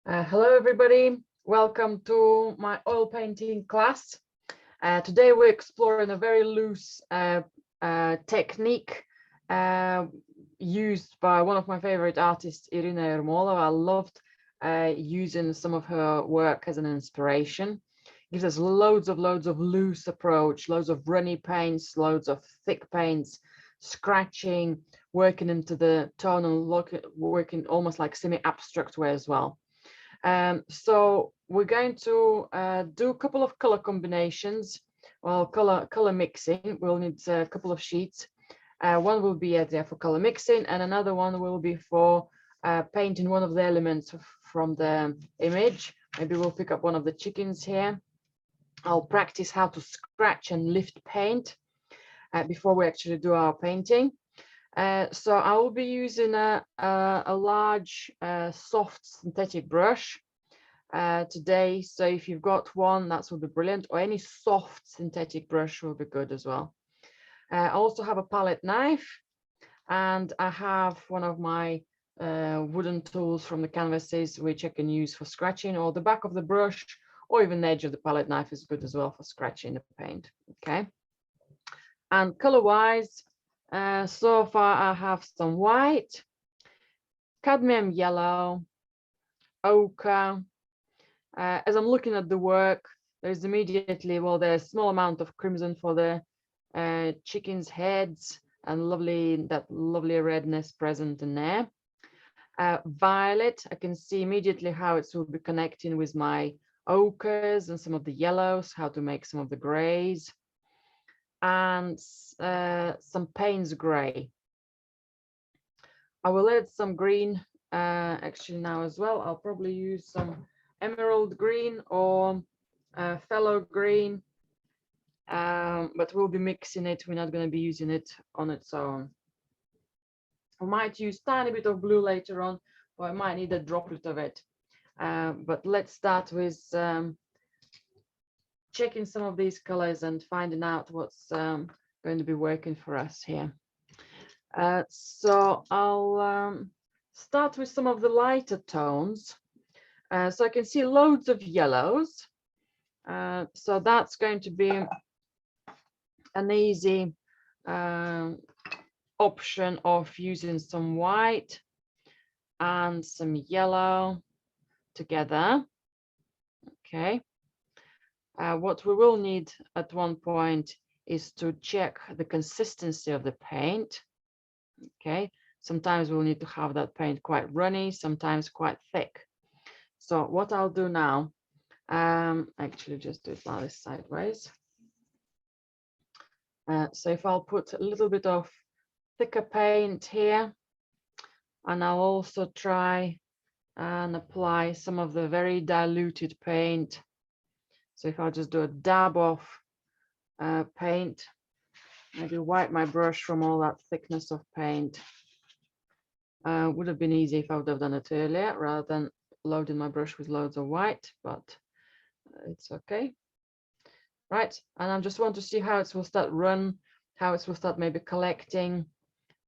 Hello everybody, welcome to my oil painting class. Today we're exploring a very loose technique used by one of my favorite artists, Irena Yermolova. I loved using some of her work as an inspiration. Gives us loads of loose approach, loads of runny paints, loads of thick paints, scratching, working into the tone and working almost like semi-abstract way as well. So we're going to do a couple of color combinations, well, color mixing. We'll need a couple of sheets. One will be there for color mixing, and another one will be for painting one of the elements from the image. Maybe we'll pick up one of the chickens here. I'll practice how to scratch and lift paint before we actually do our painting. So I will be using a large soft synthetic brush today. So if you've got one, that will be brilliant, or any soft synthetic brush will be good as well. I also have a palette knife, and I have one of my wooden tools from the canvases, which I can use for scratching, or the back of the brush, or even the edge of the palette knife is good as well for scratching the paint. Okay. And color-wise, so far I have some white, cadmium yellow, ochre. As I'm looking at the work, there's immediately, well, there's a small amount of crimson for the chicken's heads, and that lovely redness present in there. Violet, I can see immediately how it will be connecting with my ochres and some of the yellows, how to make some of the grays, and some Payne's gray. I will add some green actually now as well. I'll probably use some emerald green or phthalo green, but we'll be mixing it. We're not going to be using it on its own. I might use a tiny bit of blue later on, or I might need a droplet of it. But let's start with checking some of these colors and finding out what's going to be working for us here. So I'll start with some of the lighter tones. So I can see loads of yellows. So that's going to be an easy option of using some white and some yellow together. Okay. What we will need at one point is to check the consistency of the paint. Okay. Sometimes we'll need to have that paint quite runny, sometimes quite thick. So what I'll do now, actually just do it now this sideways. So if I'll put a little bit of thicker paint here, and I'll also try and apply some of the very diluted paint. So if I'll just do a dab of paint, maybe wipe my brush from all that thickness of paint. Would have been easy if I would have done it earlier rather than loading my brush with loads of white, but it's okay. Right, and I just want to see how it will start how it will start maybe collecting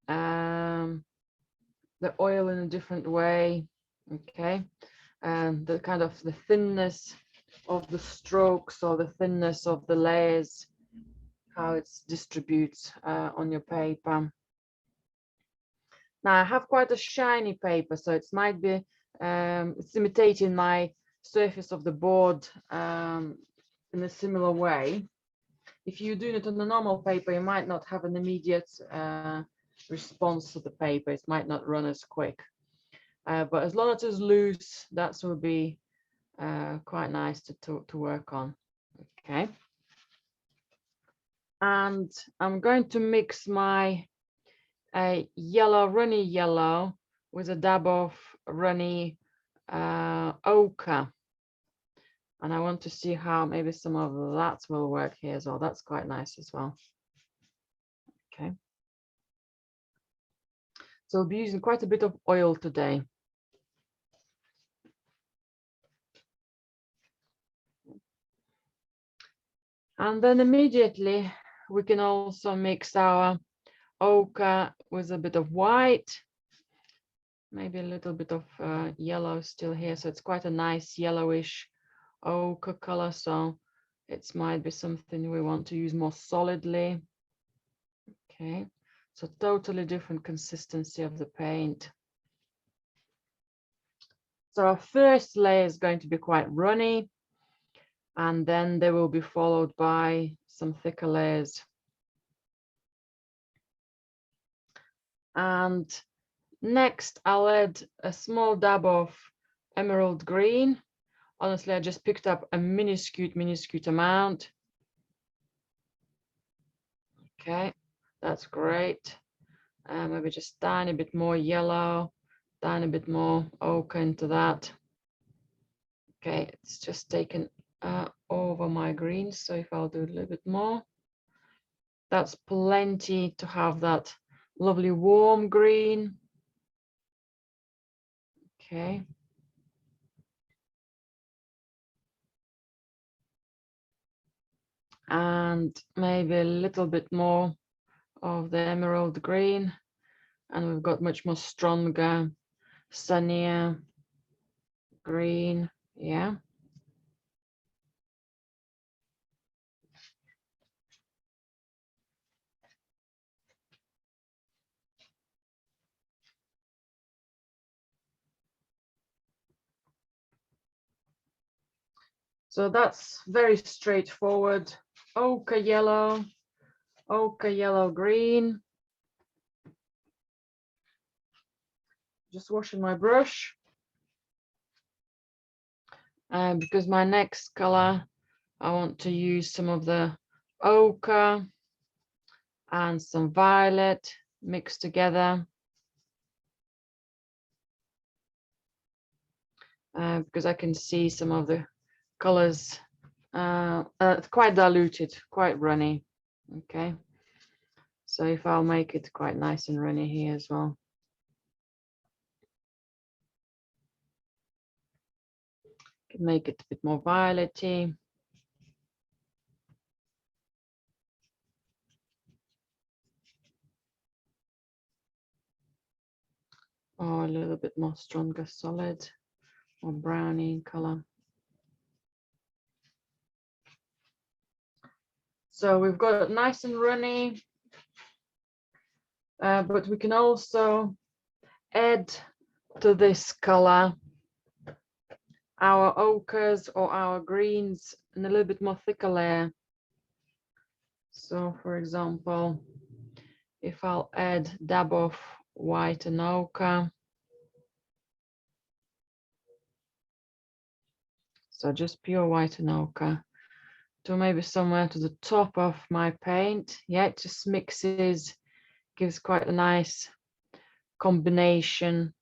the oil in a different way. Okay, and the kind of the thinness of the strokes or the thinness of the layers, how it distributes on your paper. Now I have quite a shiny paper, so it might be it's imitating my surface of the board in a similar way. If you're doing it on a normal paper, you might not have an immediate response to the paper. It might not run as quick. But as long as it's loose, that will be quite nice to work on. Okay. And I'm going to mix my yellow, runny yellow with a dab of runny ochre. And I want to see how maybe some of that will work here as well. That's quite nice as well. Okay. So we'll be using quite a bit of oil today. And then immediately we can also mix our ochre with a bit of white. maybe a little bit of yellow still here. So it's quite a nice yellowish ochre color. So it might be something we want to use more solidly. Okay, so totally different consistency of the paint. So our first layer is going to be quite runny, and then they will be followed by some thicker layers. And next, I'll add a small dab of emerald green. Honestly, I just picked up a minuscule amount. Okay, that's great. Maybe just tiny bit more yellow, tiny bit more ochre into that. Okay, it's just taken over my green. So if I'll do a little bit more, that's plenty to have that lovely warm green. Okay. And maybe a little bit more of the emerald green. And we've got much more stronger, sunnier green. Yeah. So that's very straightforward. Ochre yellow green. Just washing my brush. Because my next color, I want to use some of the ochre and some violet mixed together. Because I can see some of the colors quite diluted, quite runny. Okay, so if I'll make it quite nice and runny here as well. Can make it a bit more violety. Or a little bit more stronger solid or brownie color. So we've got it nice and runny, but we can also add to this color our ochres or our greens in a little bit more thicker layer. So for example, if I'll add a dab of white and ochre, so just pure white and ochre, to maybe somewhere to the top of my paint. Yeah, it just mixes, gives quite a nice combination.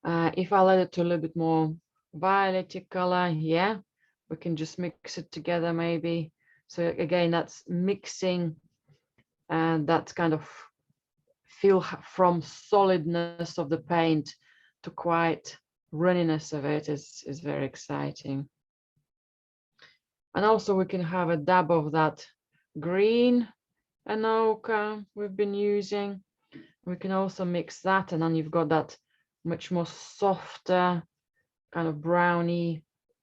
If I'll add it to a little bit more violet color, yeah, we can just mix it together maybe. So again, that's mixing, and that's kind of feel from solidness of the paint to quite runniness of it is very exciting. And also we can have a dab of that green and ochre we've been using. We can also mix that, and then you've got that much more softer kind of browny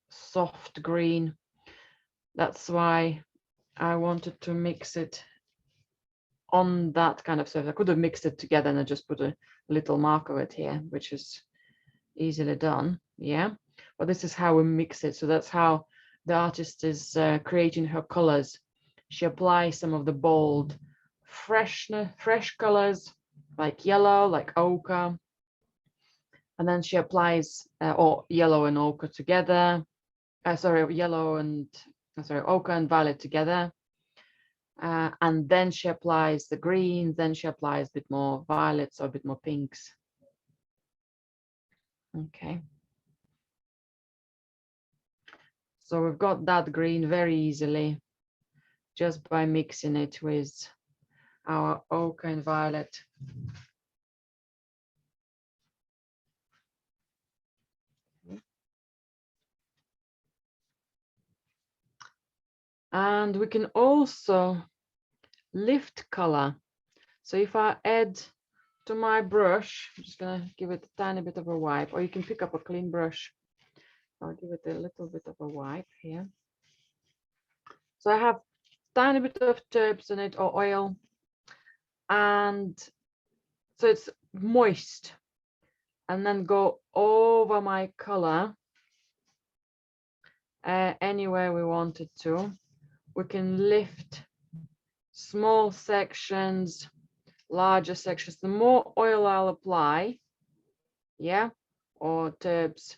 soft green. That's why I wanted to mix it on that kind of surface. I could have mixed it together and I just put a little mark of it here, which is easily done. Yeah, but this is how we mix it. So that's how the artist is creating her colors. She applies some of the bold fresh colors like yellow, like ochre, and then she applies or yellow and ochre together. Ochre and violet together. And then she applies the greens, then she applies a bit more violets or a bit more pinks. Okay. So we've got that green very easily just by mixing it with our ochre and violet. And we can also lift color. So if I add to my brush, I'm just gonna give it a tiny bit of a wipe, or you can pick up a clean brush. I'll give it a little bit of a wipe here. So I have tiny bit of turbs in it, or oil, and so it's moist, and then go over my color anywhere we want it to. We can lift small sections, larger sections. The more oil I'll apply, yeah, or turbs,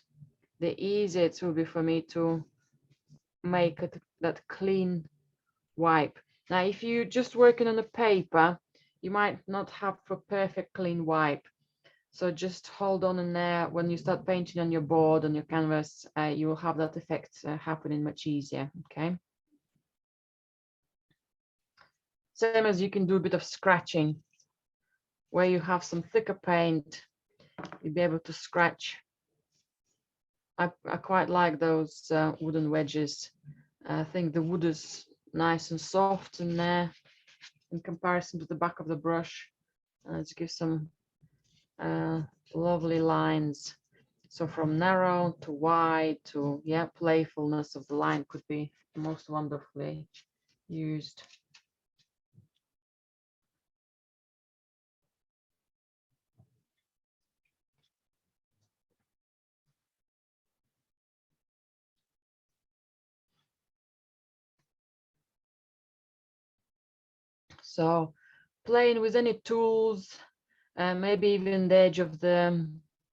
the easier it will be for me to make it that clean wipe. Now, if you're just working on a paper, you might not have a perfect clean wipe. So just hold on in there. When you start painting on your board, on your canvas, you will have that effect happening much easier, okay? Same as you can do a bit of scratching. Where you have some thicker paint, you'll be able to scratch. I quite like those wooden wedges. I think the wood is nice and soft in there in comparison to the back of the brush. Let's give some lovely lines. So from narrow to wide to, yeah, playfulness of the line could be most wonderfully used. So playing with any tools, maybe even the edge of the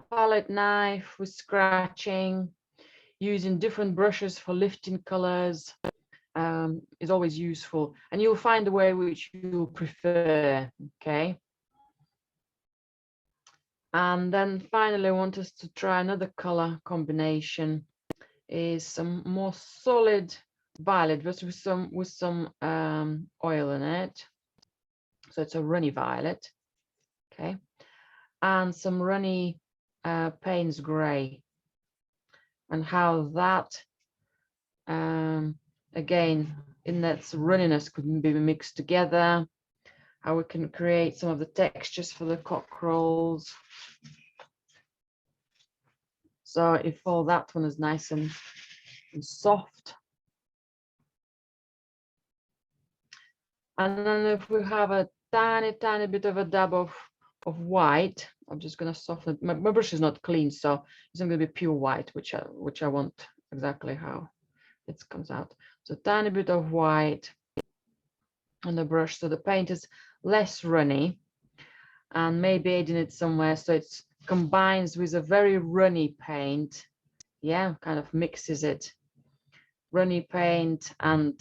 palette knife with scratching, using different brushes for lifting colors is always useful, and you'll find a way which you prefer, okay? And then finally, I want us to try another color combination, is some more solid violet, but with some oil in it. So it's a runny violet, okay? And some runny Payne's gray, and how that again in that runniness could be mixed together, how we can create some of the textures for the cockerels. So if all that one is nice and soft, and then if we have a tiny bit of a dab of white, I'm just going to soften it. My brush is not clean, so it's not going to be pure white, which I want exactly how it comes out. So tiny bit of white on the brush, so the paint is less runny, and maybe adding it somewhere so it combines with a very runny paint. Yeah, kind of mixes it. Runny paint and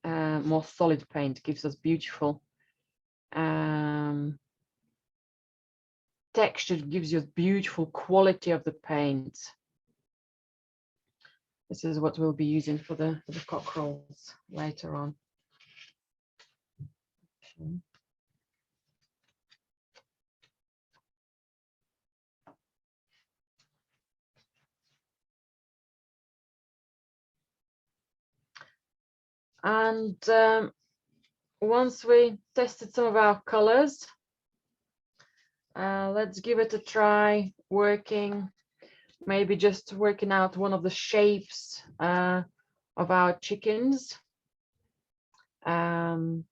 more solid paint gives us beautiful texture, gives you beautiful quality of the paint. This is what we'll be using for the cockerels later on. Okay. And once we tested some of our colors, let's give it a try working, maybe just working out one of the shapes of our chickens, and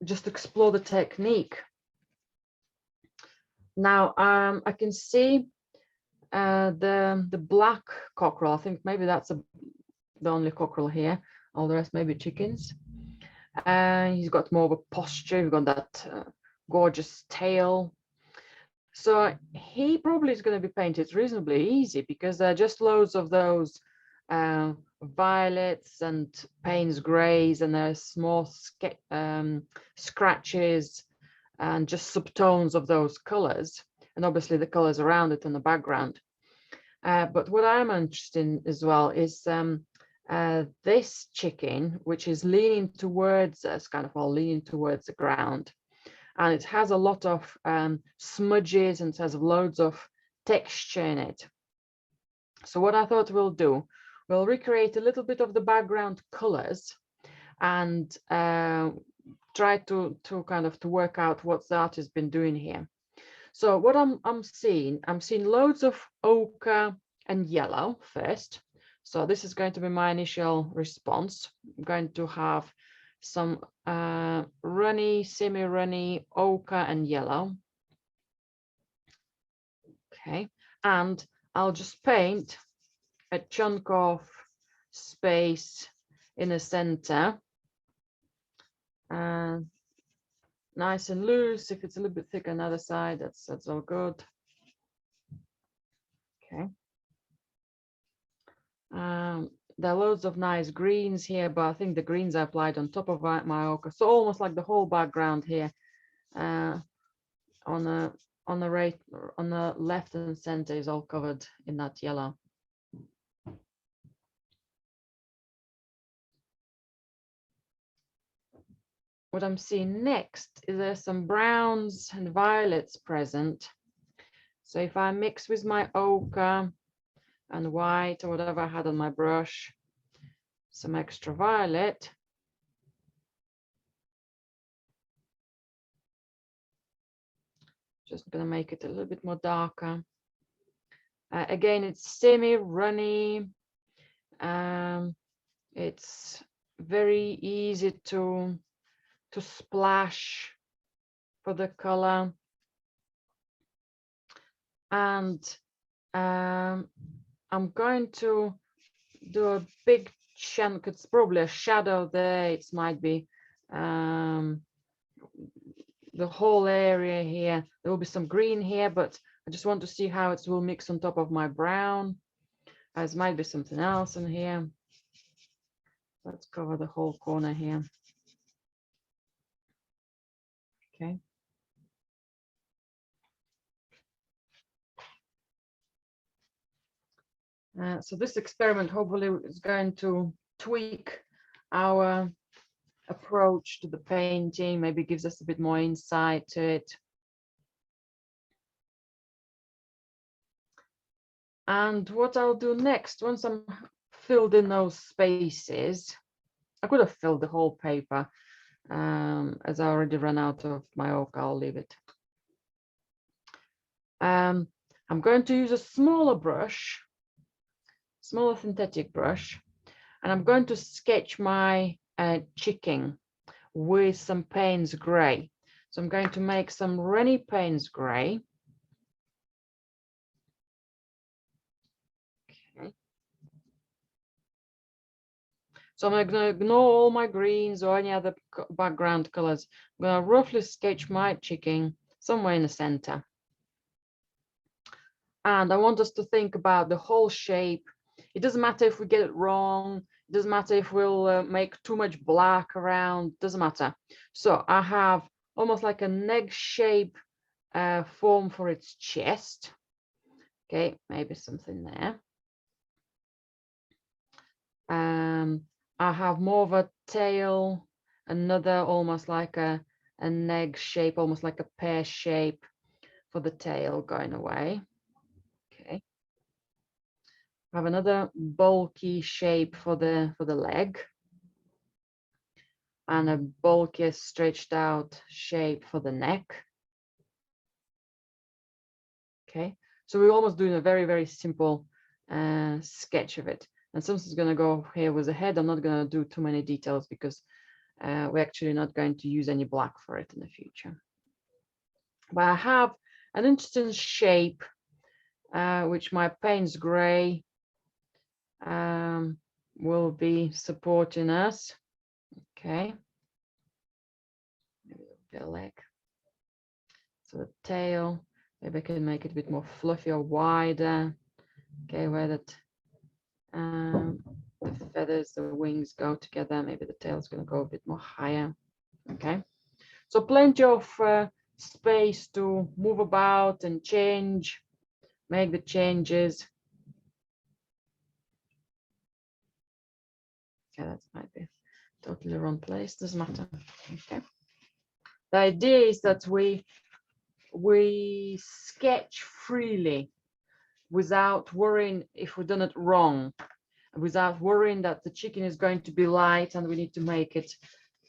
just explore the technique. Now I can see the black cockerel. I think maybe that's the only cockerel here. All the rest maybe chickens. He's got more of a posture. We've got that gorgeous tail. So he probably is going to be painted reasonably easy, because there are just loads of those violets and Payne's grays, and there's small scratches and just subtones of those colors, and obviously the colors around it in the background. But what I'm interested in as well is this chicken, which is leaning towards us, kind of all leaning towards the ground. And it has a lot of smudges, and it has loads of texture in it. So what I thought we'll do, we'll recreate a little bit of the background colors, and try to kind of to work out what the artist been doing here. So what I'm seeing loads of ochre and yellow first. So this is going to be my initial response. I'm going to have some runny, semi-runny ochre and yellow. Okay, and I'll just paint a chunk of space in the center. Nice and loose. If it's a little bit thick on the other side, that's all good. Okay. There are loads of nice greens here, but I think the greens are applied on top of my ochre, so almost like the whole background here on the left and center is all covered in that yellow. What I'm seeing next is there's some browns and violets present. So if I mix with my ochre and white or whatever I had on my brush, some extra violet, just gonna make it a little bit more darker. Again, it's semi-runny. It's very easy to splash for the color. And I'm going to do a big chunk. It's probably a shadow there. It might be the whole area here. There will be some green here, but I just want to see how it will mix on top of my brown. As might be something else in here. Let's cover the whole corner here. Okay. So this experiment hopefully is going to tweak our approach to the painting, maybe gives us a bit more insight to it. And what I'll do next, once I'm filled in those spaces, I could have filled the whole paper. As I already ran out of my ochre, I'll leave it. I'm going to use a smaller brush, smaller synthetic brush, and I'm going to sketch my chicken with some Payne's gray. So I'm going to make some runny Payne's gray. Okay. So I'm going to ignore all my greens or any other background colors. I'm going to roughly sketch my chicken somewhere in the center. And I want us to think about the whole shape. It doesn't matter if we get it wrong. It doesn't matter if we'll make too much black around. Doesn't matter. So I have almost like an egg shape form for its chest. Okay, maybe something there. I have more of a tail, another almost like an egg shape, almost like a pear shape for the tail going away. Okay. I have another bulky shape for the leg, and a bulky stretched out shape for the neck. Okay, so we're almost doing a very, very simple sketch of it. And something's going to go here with the head. I'm not going to do too many details because we're actually not going to use any black for it in the future. But I have an interesting shape, which my Payne's gray will be supporting us. Okay. Maybe the leg. So the tail, maybe I can make it a bit more fluffy or wider. Okay, where that the feathers, the wings go together. Maybe the tail's going to go a bit more higher. Okay, so plenty of space to move about and change, make the changes. Okay, that might be totally wrong place. Doesn't matter. Okay. The idea is that we sketch freely without worrying if we've done it wrong, without worrying that the chicken is going to be light and we need to make it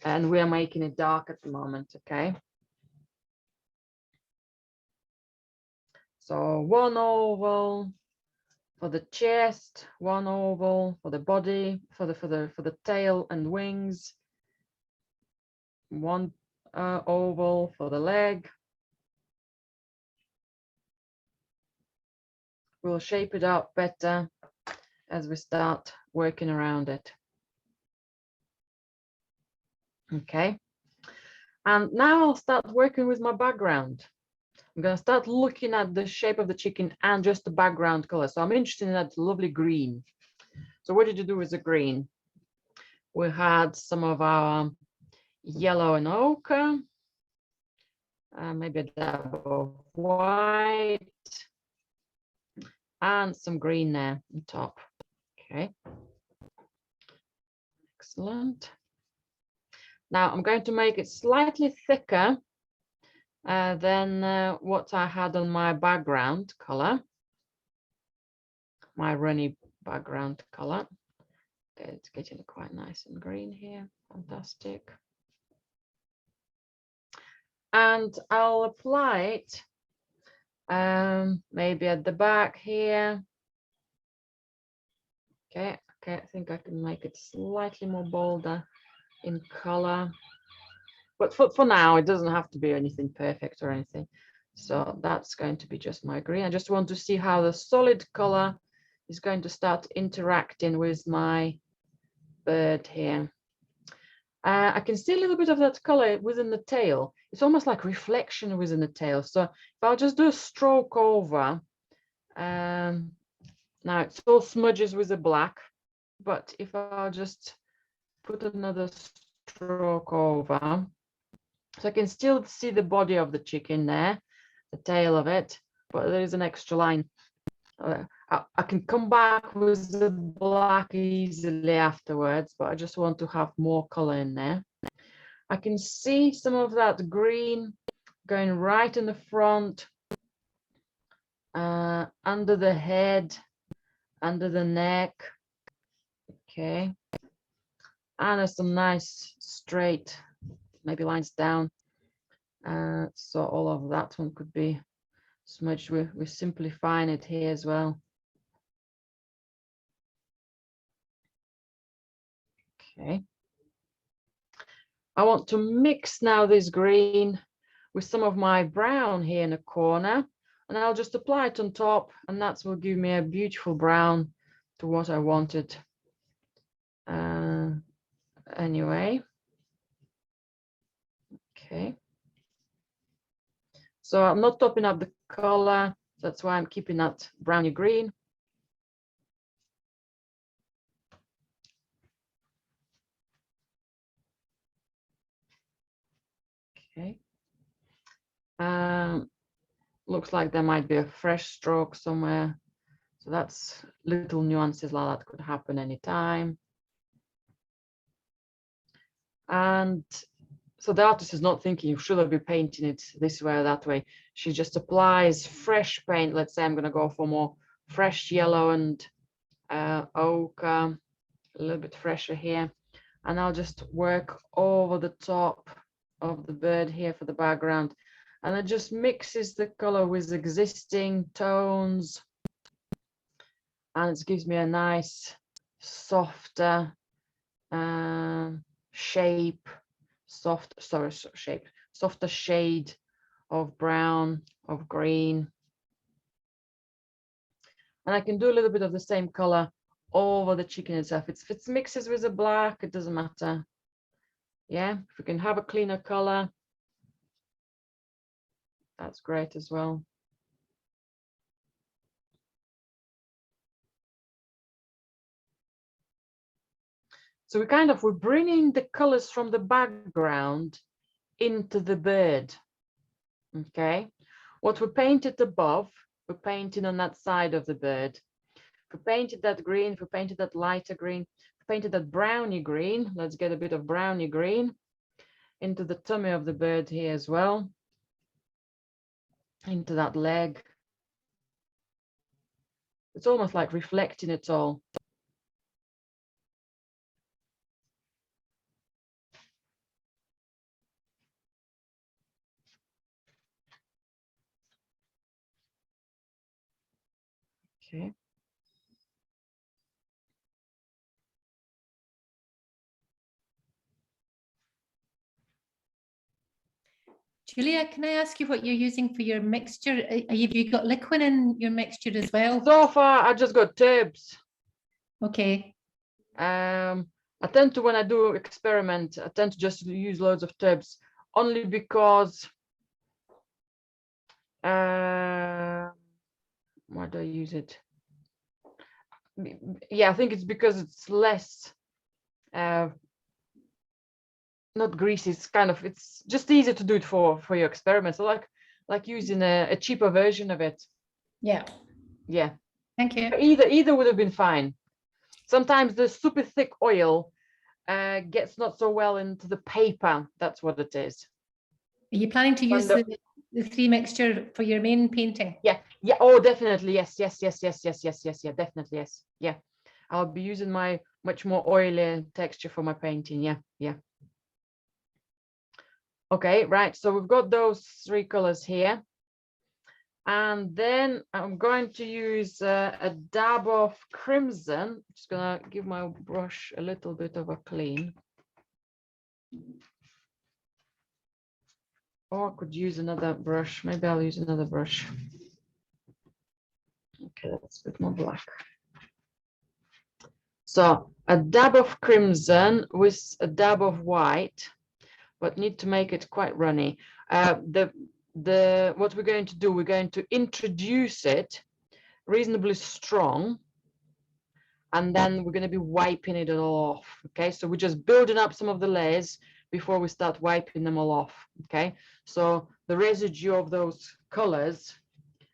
and we are making it dark at the moment, okay? So one oval for the chest, one oval for the body, for the tail and wings, one oval for the leg. We'll shape it up better as we start working around it. Okay, and now I'll start working with my background. I'm going to start looking at the shape of the chicken and just the background color. So I'm interested in that lovely green. So what did you do with the green? We had some of our yellow and ochre, maybe a dab of white, and some green there on top. Okay, excellent. Now I'm going to make it slightly thicker than what I had on my background color, my runny background color. Okay, it's getting quite nice and green here. Fantastic. And I'll apply it maybe at the back here. Okay, I think I can make it slightly more bolder in color. But for now, it doesn't have to be anything perfect or anything. So that's going to be just my green. I just want to see how the solid color is going to start interacting with my bird here. I can see a little bit of that color within the tail. It's almost like reflection within the tail. So if I'll just do a stroke over, now it's all smudges with the black, but if I'll just put another stroke over, so I can still see the body of the chicken there, the tail of it, but there is an extra line. I can come back with the black easily afterwards, but I just want to have more color in there. I can see some of that green going right in the front, under the head, under the neck. Okay. And there's some nice straight, maybe lines down. So all of that one could be smudged. We're simplifying it here as well. Okay. I want to mix now this green with some of my brown here in the corner, and I'll just apply it on top, and that will give me a beautiful brown to what I wanted. Anyway. Okay. So I'm not topping up the color. That's why I'm keeping that browny green. Okay. Looks like there might be a fresh stroke somewhere. So that's little nuances like that could happen anytime. And so the artist is not thinking, should I be painting it this way or that way? She just applies fresh paint. Let's say I'm going to go for more fresh yellow and ochre, a little bit fresher here. And I'll just work over the top of the bird here for the background. And it just mixes the color with existing tones. And it gives me a nice, softer shape, softer shade of brown, of green. And I can do a little bit of the same color over the chicken itself. If it mixes with the black, it doesn't matter. Yeah, if we can have a cleaner color, that's great as well. So we're bringing the colors from the background into the bird. Okay, what we painted above, we're painting on that side of the bird. If we painted that green, if we painted that lighter green, if we painted that browny green, let's get a bit of browny green into the tummy of the bird here as well, into that leg. It's almost like reflecting it all. Okay. Julia, can I ask you what you're using for your mixture? Have you got liquid in your mixture as well? So far, I just got tubes. Okay. I tend to, when I do experiment, I tend to just use loads of tubes, only because why do I use it? Yeah, I think it's because it's less not greasy. It's kind of, it's just easier to do it for your experiments. So like using a cheaper version of it. Yeah. Yeah. Thank you. Either would have been fine. Sometimes the super thick oil gets not so well into the paper. That's what it is. Are you planning to use the 3 mixture for your main painting? Yeah. Oh, definitely. Yes. Yeah, definitely. Yes. Yeah. I'll be using my much more oily texture for my painting. Yeah. Okay, right. So we've got those 3 colors here. And then I'm going to use a dab of crimson. I'm just gonna give my brush a little bit of a clean. Or I could use another brush. Maybe I'll use another brush. Okay, that's a bit more black. So a dab of crimson with a dab of white, but need to make it quite runny. What we're going to do, we're going to introduce it reasonably strong, and then we're going to be wiping it all off. Okay, so we're just building up some of the layers before we start wiping them all off. Okay, so the residue of those colors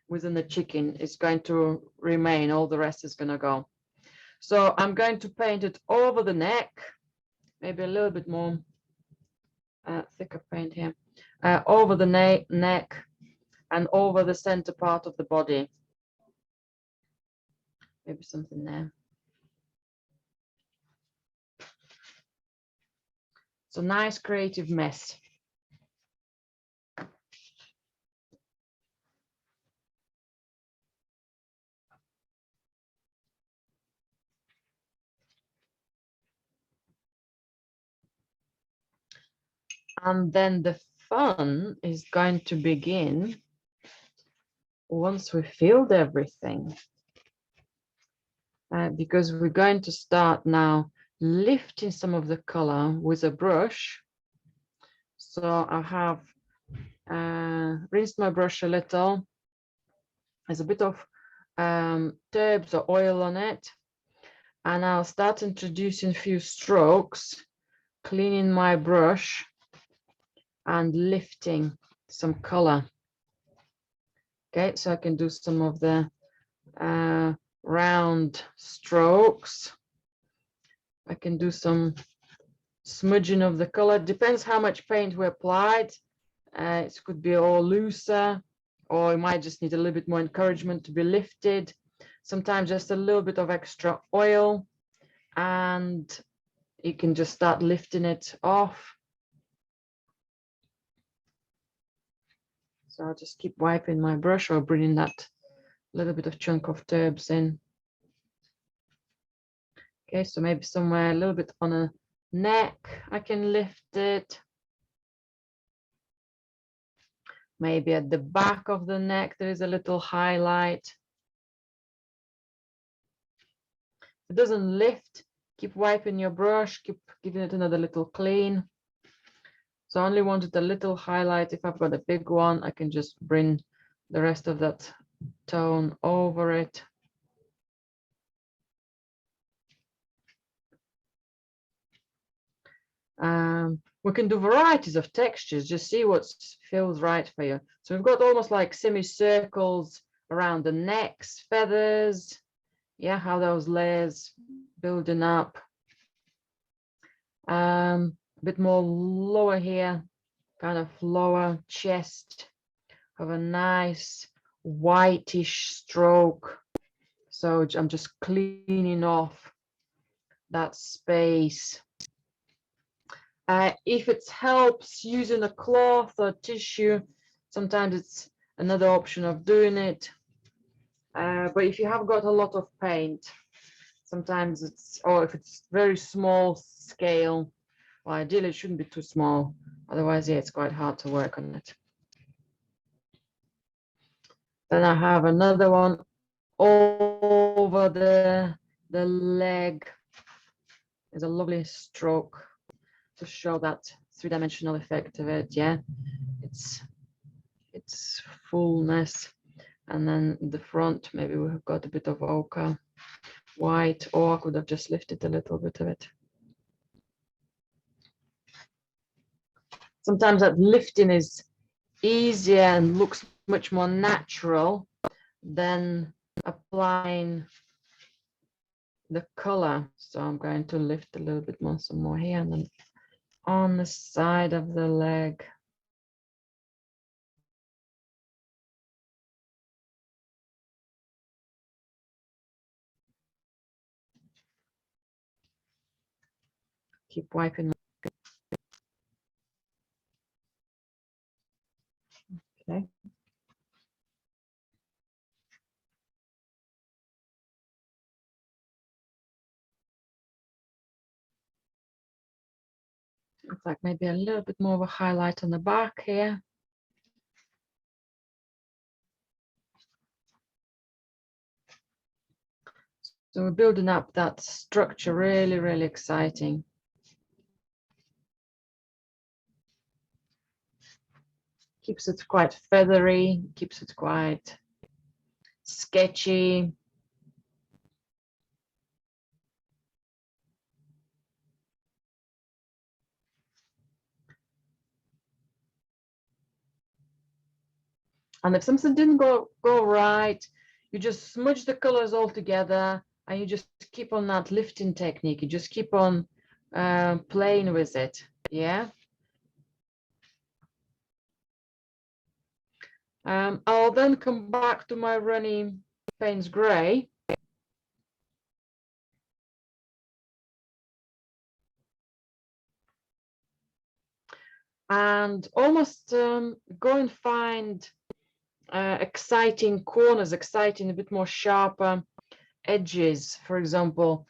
within the chicken is going to remain, all the rest is going to go. So I'm going to paint it over the neck, maybe a little bit more thicker paint here, over the neck and over the center part of the body. Maybe something there. So nice creative mess. And then the fun is going to begin once we filled everything. Because we're going to start now lifting some of the color with a brush. So I have rinsed my brush a little. There's a bit of tubes or oil on it. And I'll start introducing a few strokes, cleaning my brush and lifting some color. Okay, so I can do some of the round strokes. I can do some smudging of the color. Depends how much paint we applied. It could be all looser, or it might just need a little bit more encouragement to be lifted. Sometimes just a little bit of extra oil, and you can just start lifting it off. So I'll just keep wiping my brush or bringing that little bit of chunk of tubes in. Okay, so maybe somewhere a little bit on a neck, I can lift it. Maybe at the back of the neck, there is a little highlight. If it doesn't lift, keep wiping your brush, keep giving it another little clean. So I only wanted a little highlight. If I've got a big one, I can just bring the rest of that tone over it. We can do varieties of textures, just see what feels right for you. So we've got almost like semicircles around the necks, feathers. Yeah, how those layers building up. A bit more lower here, kind of lower chest, have a nice whitish stroke. So I'm just cleaning off that space. If it helps using a cloth or tissue, sometimes it's another option of doing it. But if you have got a lot of paint, sometimes it's, or if it's very small scale, well, ideally it shouldn't be too small. Otherwise, yeah, it's quite hard to work on it. Then I have another one over the leg. There's a lovely stroke to show that three-dimensional effect of it. Yeah, it's fullness. And then the front, maybe we have got a bit of ochre, white, or I could have just lifted a little bit of it. Sometimes that lifting is easier and looks much more natural than applying the color. So I'm going to lift a little bit more, some more here, and then on the side of the leg. Keep wiping. Okay. Looks like maybe a little bit more of a highlight on the back here. So we're building up that structure, really, really exciting. Keeps it quite feathery, keeps it quite sketchy. And if something didn't go right, you just smudge the colors all together and you just keep on that lifting technique. You just keep on playing with it. Yeah. I'll then come back to my running Payne's Gray. And almost go and find exciting corners, exciting, a bit more sharper edges. For example,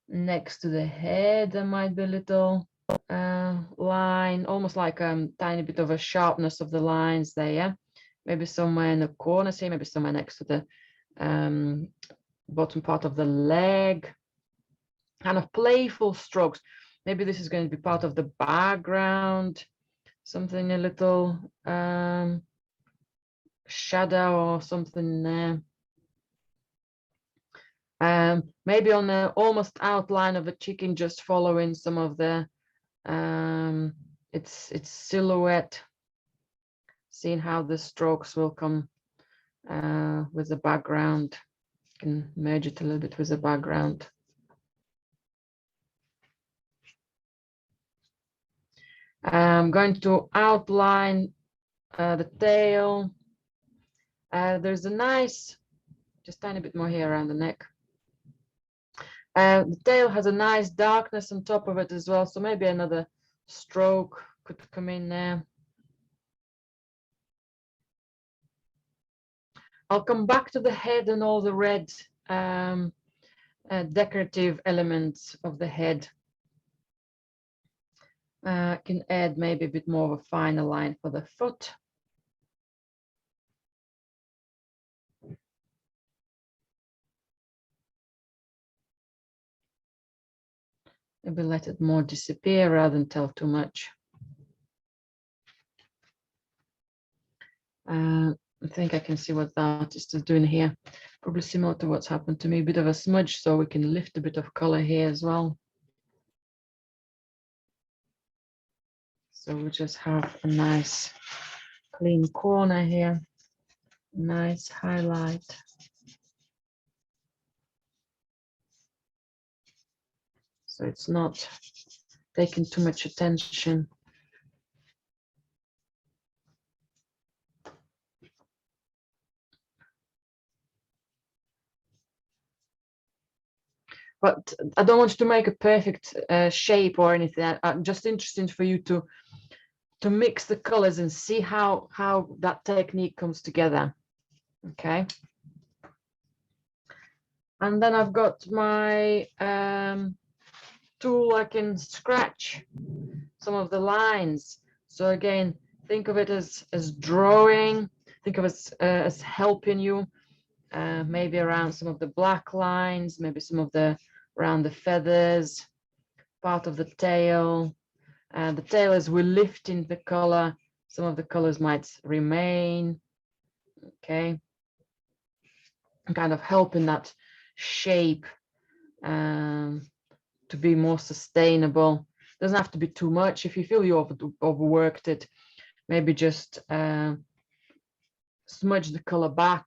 next to the head, there might be a little line, almost like a tiny bit of a sharpness of the lines there. Yeah? Maybe somewhere in the corners here, maybe somewhere next to the bottom part of the leg. Kind of playful strokes. Maybe this is going to be part of the background, something a little shadow or something there. Maybe on the almost outline of a chicken, just following some of the its silhouette, seeing how the strokes will come with the background. You can merge it a little bit with the background. I'm going to outline the tail. There's a nice, just tiny bit more here around the neck. The tail has a nice darkness on top of it as well, so maybe another stroke could come in there. I'll come back to the head and all the red decorative elements of the head. I can add maybe a bit more of a finer line for the foot. Maybe let it more disappear rather than tell too much. I think I can see what the artist is doing here. Probably similar to what's happened to me, a bit of a smudge, so we can lift a bit of color here as well. So we just have a nice clean corner here, nice highlight. So it's not taking too much attention. But I don't want to make a perfect shape or anything. I'm just interested for you to mix the colors and see how that technique comes together. Okay. And then I've got my tool. I can scratch some of the lines. So again, think of it as drawing. Think of it as helping you, maybe around some of the black lines, maybe some of the around the feathers, part of the tail. The tail, as we're lifting the color, some of the colors might remain. Okay, and kind of helping that shape to be more sustainable. Doesn't have to be too much. If you feel you overworked it, maybe just smudge the color back.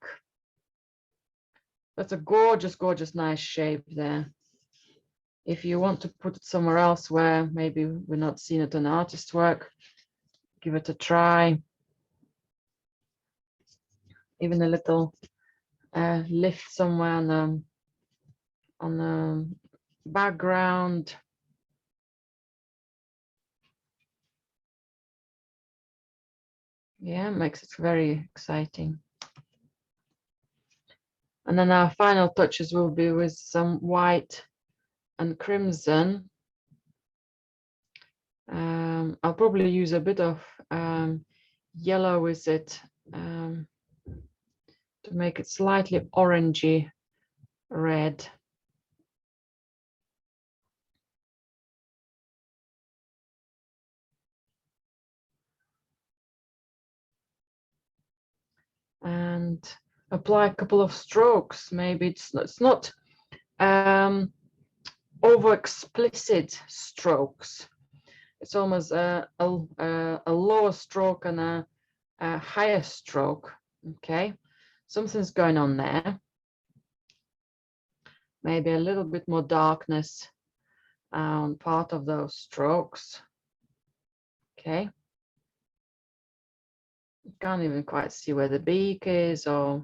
That's a gorgeous, gorgeous, nice shape there. If you want to put it somewhere else where maybe we're not seeing it on artist's work, give it a try. Even a little lift somewhere on the background. Yeah, makes it very exciting. And then our final touches will be with some white and crimson. I'll probably use a bit of yellow with it to make it slightly orangey red. And apply a couple of strokes. Maybe it's not over explicit strokes. It's almost a lower stroke and a higher stroke. Okay, something's going on there. Maybe a little bit more darkness on part of those strokes. Okay, can't even quite see where the beak is, or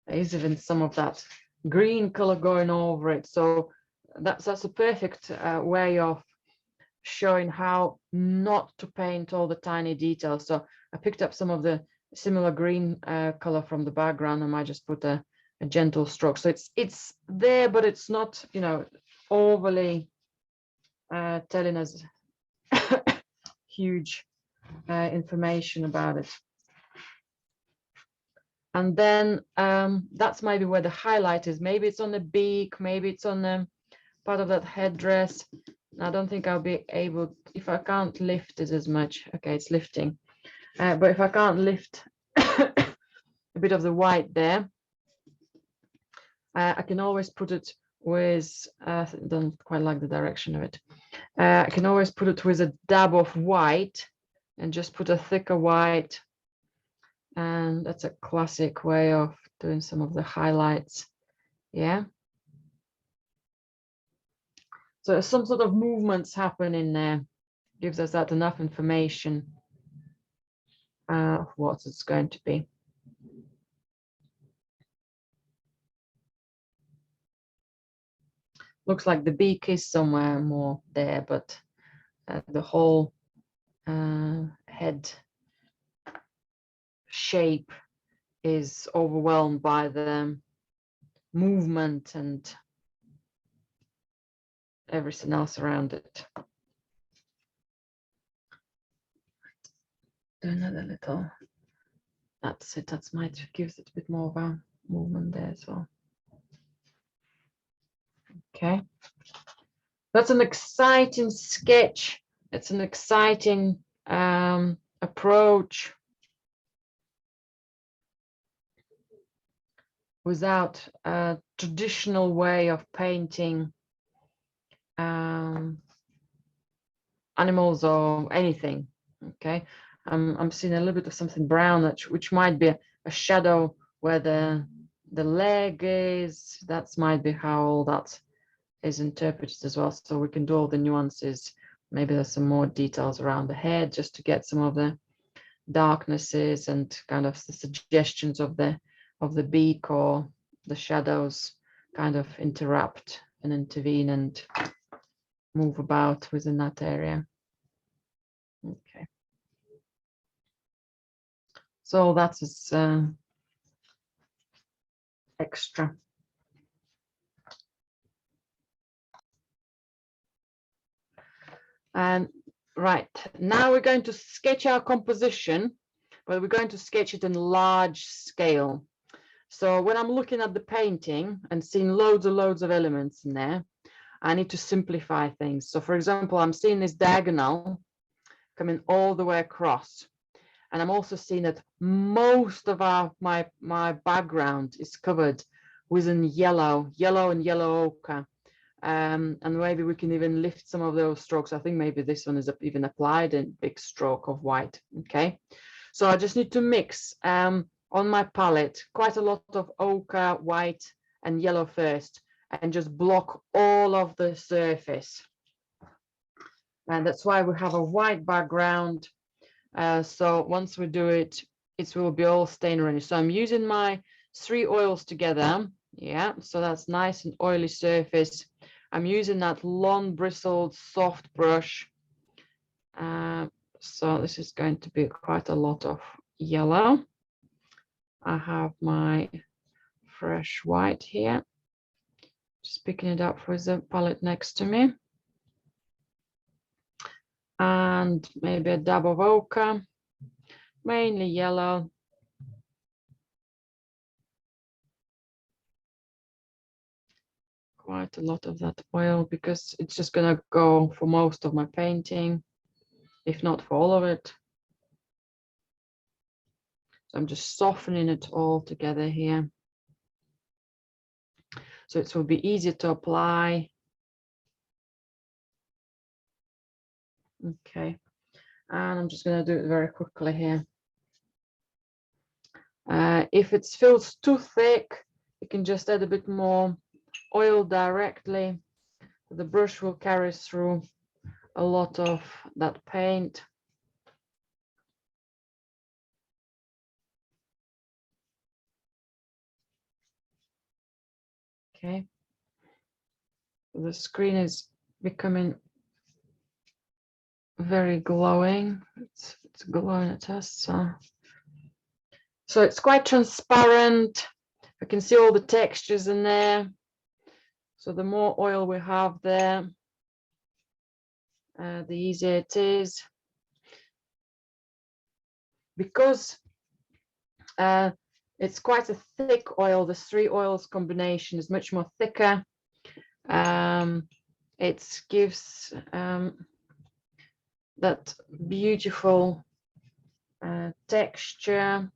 there's even some of that green color going over it. So that's a perfect way of showing how not to paint all the tiny details. So I picked up some of the similar green color from the background. I might just put a gentle stroke. So it's there, but it's not, you know, overly telling us huge information about it. And then that's maybe where the highlight is. Maybe it's on the beak, maybe it's on the part of that headdress. I don't think I'll be able, if I can't lift it as much. Okay, it's lifting. But if I can't lift a bit of the white there, I can always put it with, I don't quite like the direction of it. I can always put it with a dab of white and just put a thicker white. And that's a classic way of doing some of the highlights. Yeah. So some sort of movements happen in there. Gives us that enough information of what it's going to be. Looks like the beak is somewhere more there, but the whole head shape is overwhelmed by the movement and everything else around it. Do another little, that's it, that's might gives it a bit more of a movement there as well. Okay, that's an exciting sketch. It's an exciting approach without a traditional way of painting animals or anything. Okay, I'm seeing a little bit of something brown, which might be a shadow where the leg is. That might be how all that is interpreted as well. So we can do all the nuances. Maybe there's some more details around the head just to get some of the darknesses and kind of the suggestions of the beak or the shadows kind of interrupt and intervene and move about within that area. Okay. So that is extra. And right, now we're going to sketch our composition, but we're going to sketch it in large scale. So when I'm looking at the painting and seeing loads of elements in there, I need to simplify things. So for example, I'm seeing this diagonal coming all the way across. And I'm also seeing that most of my background is covered with yellow and yellow ochre. And maybe we can even lift some of those strokes. I think maybe this one is even applied in big stroke of white. Okay, so I just need to mix on my palette quite a lot of ochre, white and yellow first, and just block all of the surface. And that's why we have a white background. So once we do it, it will be all stain ready. So I'm using my 3 oils together. Yeah, so that's nice and oily surface. I'm using that long bristled soft brush. So this is going to be quite a lot of yellow. I have my fresh white here. Just picking it up with the palette next to me. And maybe a dab of ochre, mainly yellow. Quite a lot of that oil because it's just gonna go for most of my painting, if not for all of it. So I'm just softening it all together here. So it will be easier to apply. Okay, and I'm just gonna do it very quickly here. If it feels too thick, you can just add a bit more oil directly. The brush will carry through a lot of that paint. Okay, the screen is becoming very glowing. It's glowing at us. So it's quite transparent. I can see all the textures in there. So the more oil we have there, the easier it is. Because it's quite a thick oil, the 3 oils combination is much more thicker. It gives that beautiful texture.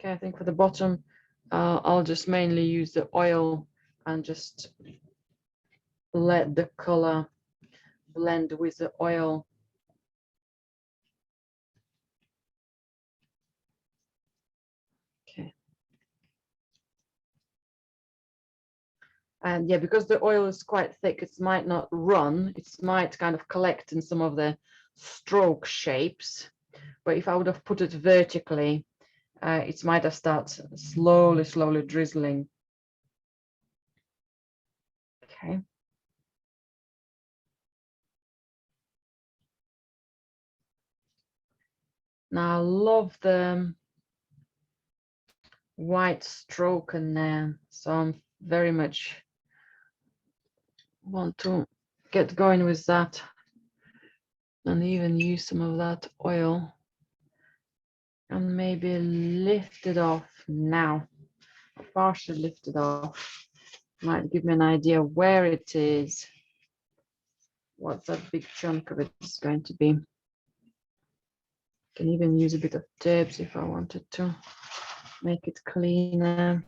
Okay, I think for the bottom, I'll just mainly use the oil and just let the color blend with the oil. Okay. And yeah, because the oil is quite thick, it might not run. It might kind of collect in some of the stroke shapes. But if I would have put it vertically, it might have started slowly drizzling. Okay. Now I love the white stroke in there, so I'm very much want to get going with that and even use some of that oil and maybe lift it off now. Partially lift it off. Might give me an idea where it is, what that big chunk of it is going to be. Can even use a bit of tabs if I wanted to make it cleaner.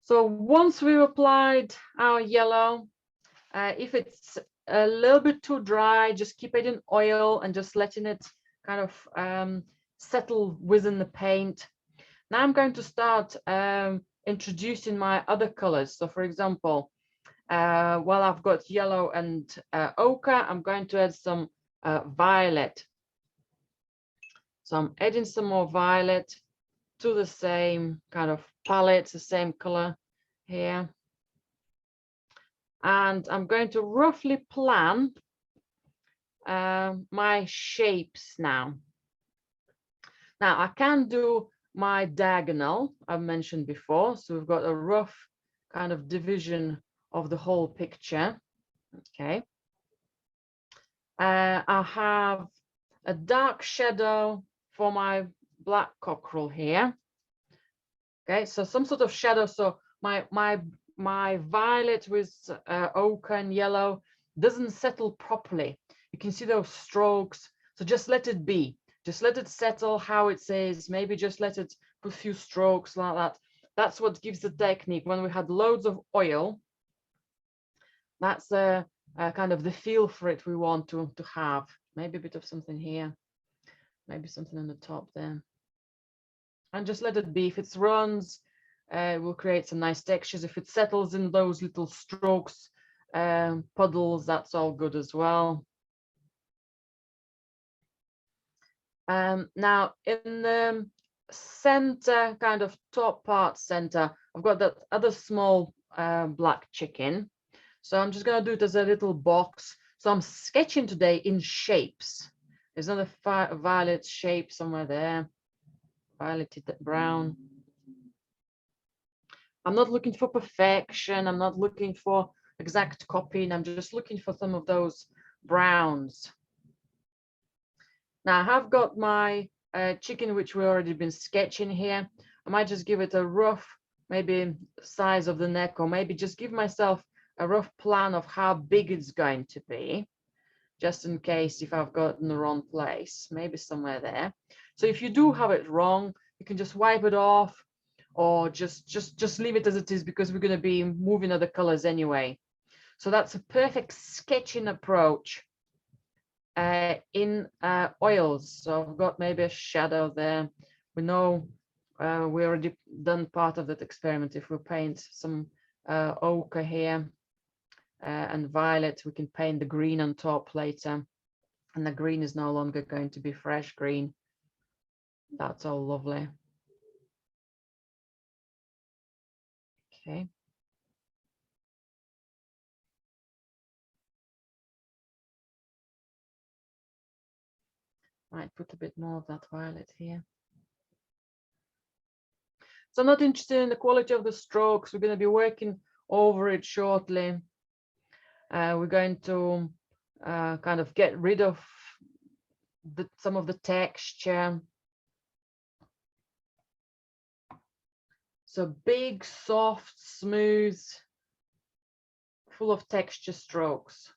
So once we've applied our yellow, if it's a little bit too dry, just keep it in oil and just letting it kind of settle within the paint. Now I'm going to start introducing my other colors. So for example, while I've got yellow and ochre, I'm going to add some violet. So I'm adding some more violet to the same kind of palette, the same color here. And I'm going to roughly plan my shapes now. Now I can do my diagonal, I've mentioned before. So we've got a rough kind of division of the whole picture. Okay. I have a dark shadow for my black cockerel here. Okay, so some sort of shadow. So my violet with ochre and yellow doesn't settle properly. You can see those strokes. So just let it be. Just let it settle how it says. Maybe just let it put a few strokes like that. That's what gives the technique. When we had loads of oil, that's kind of the feel for it we want to have. Maybe a bit of something here. Maybe something on the top there. And just let it be. If it runs, we'll create some nice textures. If it settles in those little strokes, puddles, that's all good as well. Now in the center, kind of top part center, I've got that other small black chicken. So I'm just going to do it as a little box. So I'm sketching today in shapes. There's another violet shape somewhere there. Violeted brown. I'm not looking for perfection. I'm not looking for exact copying. I'm just looking for some of those browns. Now I have got my chicken, which we already been sketching here. I might just give it a rough, maybe size of the neck, or maybe just give myself a rough plan of how big it's going to be, just in case if I've got in the wrong place, maybe somewhere there. So if you do have it wrong, you can just wipe it off, or just leave it as it is, because we're going to be moving other colors anyway. So that's a perfect sketching approach in oils. So I've got maybe a shadow there. We know we already done part of that experiment. If we paint some ochre here and violet, we can paint the green on top later, and the green is no longer going to be fresh green. That's all lovely. Okay. Might put a bit more of that violet here. So I'm not interested in the quality of the strokes. We're going to be working over it shortly. We're going to kind of get rid of some of the texture. So big, soft, smooth, full of texture strokes.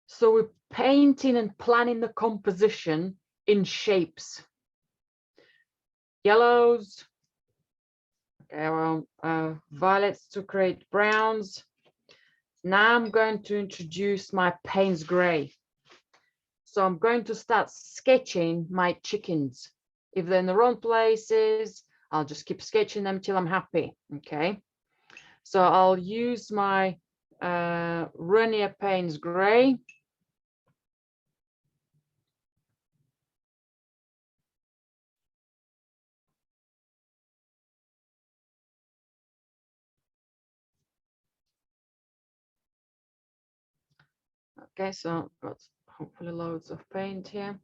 So we're painting and planning the composition in shapes. Yellows, violets to create browns. Now I'm going to introduce my Payne's Gray. So I'm going to start sketching my chickens. If they're in the wrong places, I'll just keep sketching them till I'm happy. Okay. So I'll use my Irena Payne's Gray. Okay, so I've got hopefully loads of paint here.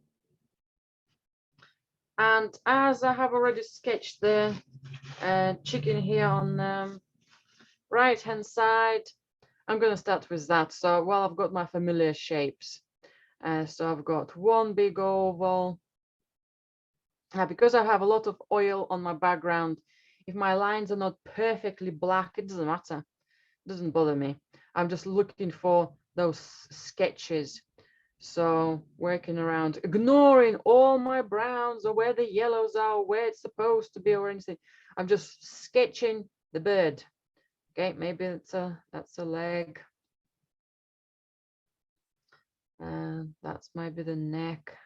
And as I have already sketched the chicken here on the right hand side, I'm going to start with that. So, well, I've got my familiar shapes. So I've got one big oval. Because I have a lot of oil on my background, if my lines are not perfectly black, it doesn't matter. It doesn't bother me. I'm just looking for those sketches. So working around, ignoring all my browns or where the yellows are, where it's supposed to be or anything. I'm just sketching the bird. Okay, maybe that's a leg. That's maybe the neck.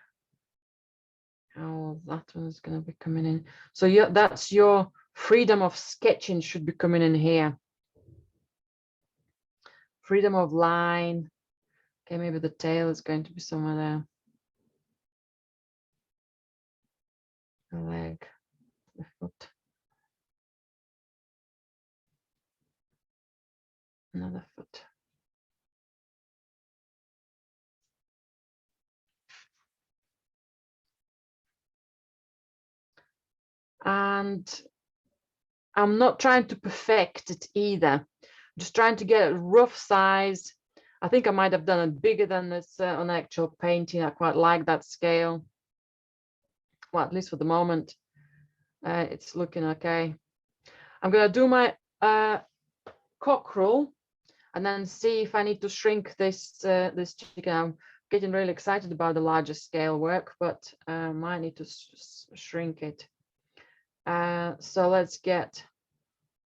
How that one's going to be coming in. So yeah, that's your freedom of sketching should be coming in here. Freedom of line. Okay, maybe the tail is going to be somewhere there. the leg, the foot, another foot. And I'm not trying to perfect it either. I'm just trying to get a rough size. I think I might have done it bigger than this on actual painting. I quite like that scale. Well, at least for the moment, it's looking okay. I'm gonna do my cockerel and then see if I need to shrink this this chicken. I'm getting really excited about the larger scale work, but might need to shrink it. So let's get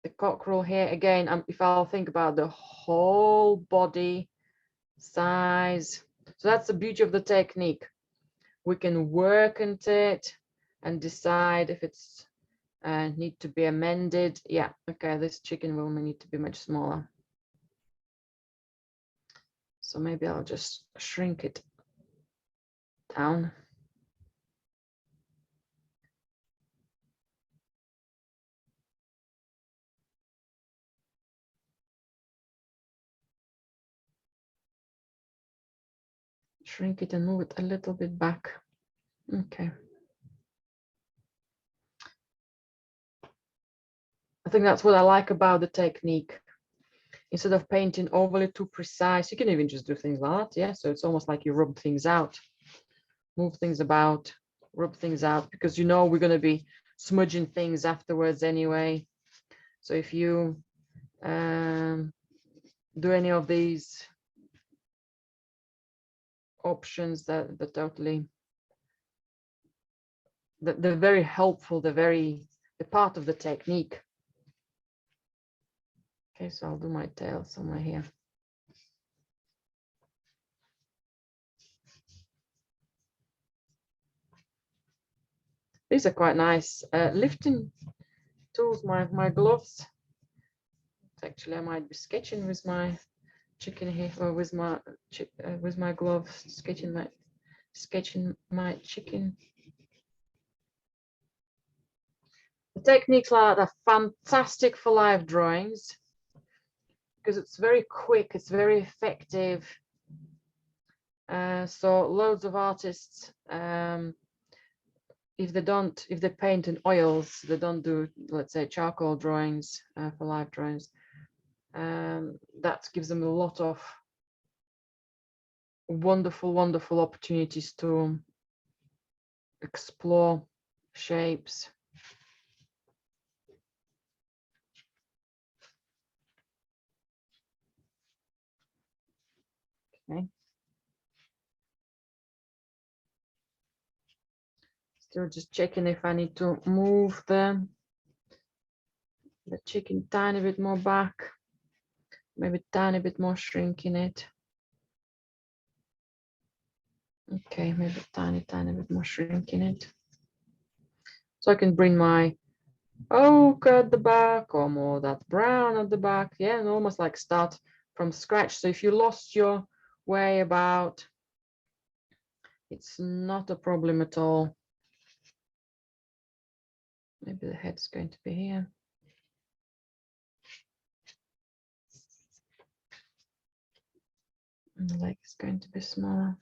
the cockerel here again. If I'll think about the whole body size, so that's the beauty of the technique. We can work into it and decide if it's need to be amended. Yeah, okay, this chicken will need to be much smaller. So maybe I'll just shrink it down. Shrink it and move it a little bit back. Okay. I think that's what I like about the technique. Instead of painting overly too precise, you can even just do things like that. Yeah, so it's almost like you rub things out, move things about, rub things out, because you know we're going to be smudging things afterwards anyway. So if you do any of these options, they're very helpful. They're part of the technique. Okay, so I'll do my tail somewhere here. These are quite nice lifting tools. My gloves. Actually, I might be sketching with my chicken here, or with my gloves, sketching my chicken. The techniques like that are fantastic for live drawings because it's very quick, it's very effective. So loads of artists, if they paint in oils, they don't do, let's say, charcoal drawings for live drawings. That gives them a lot of wonderful opportunities to explore shapes. Okay. Still just checking if I need to move the chicken tiny bit more back, maybe tiny bit more, shrinking it. Okay, maybe tiny bit more, shrinking it. So I can bring my ochre at the back or more that brown at the back. Yeah, and almost like start from scratch. So if you lost your way about, it's not a problem at all. Maybe the head's going to be here. And the leg is going to be smaller.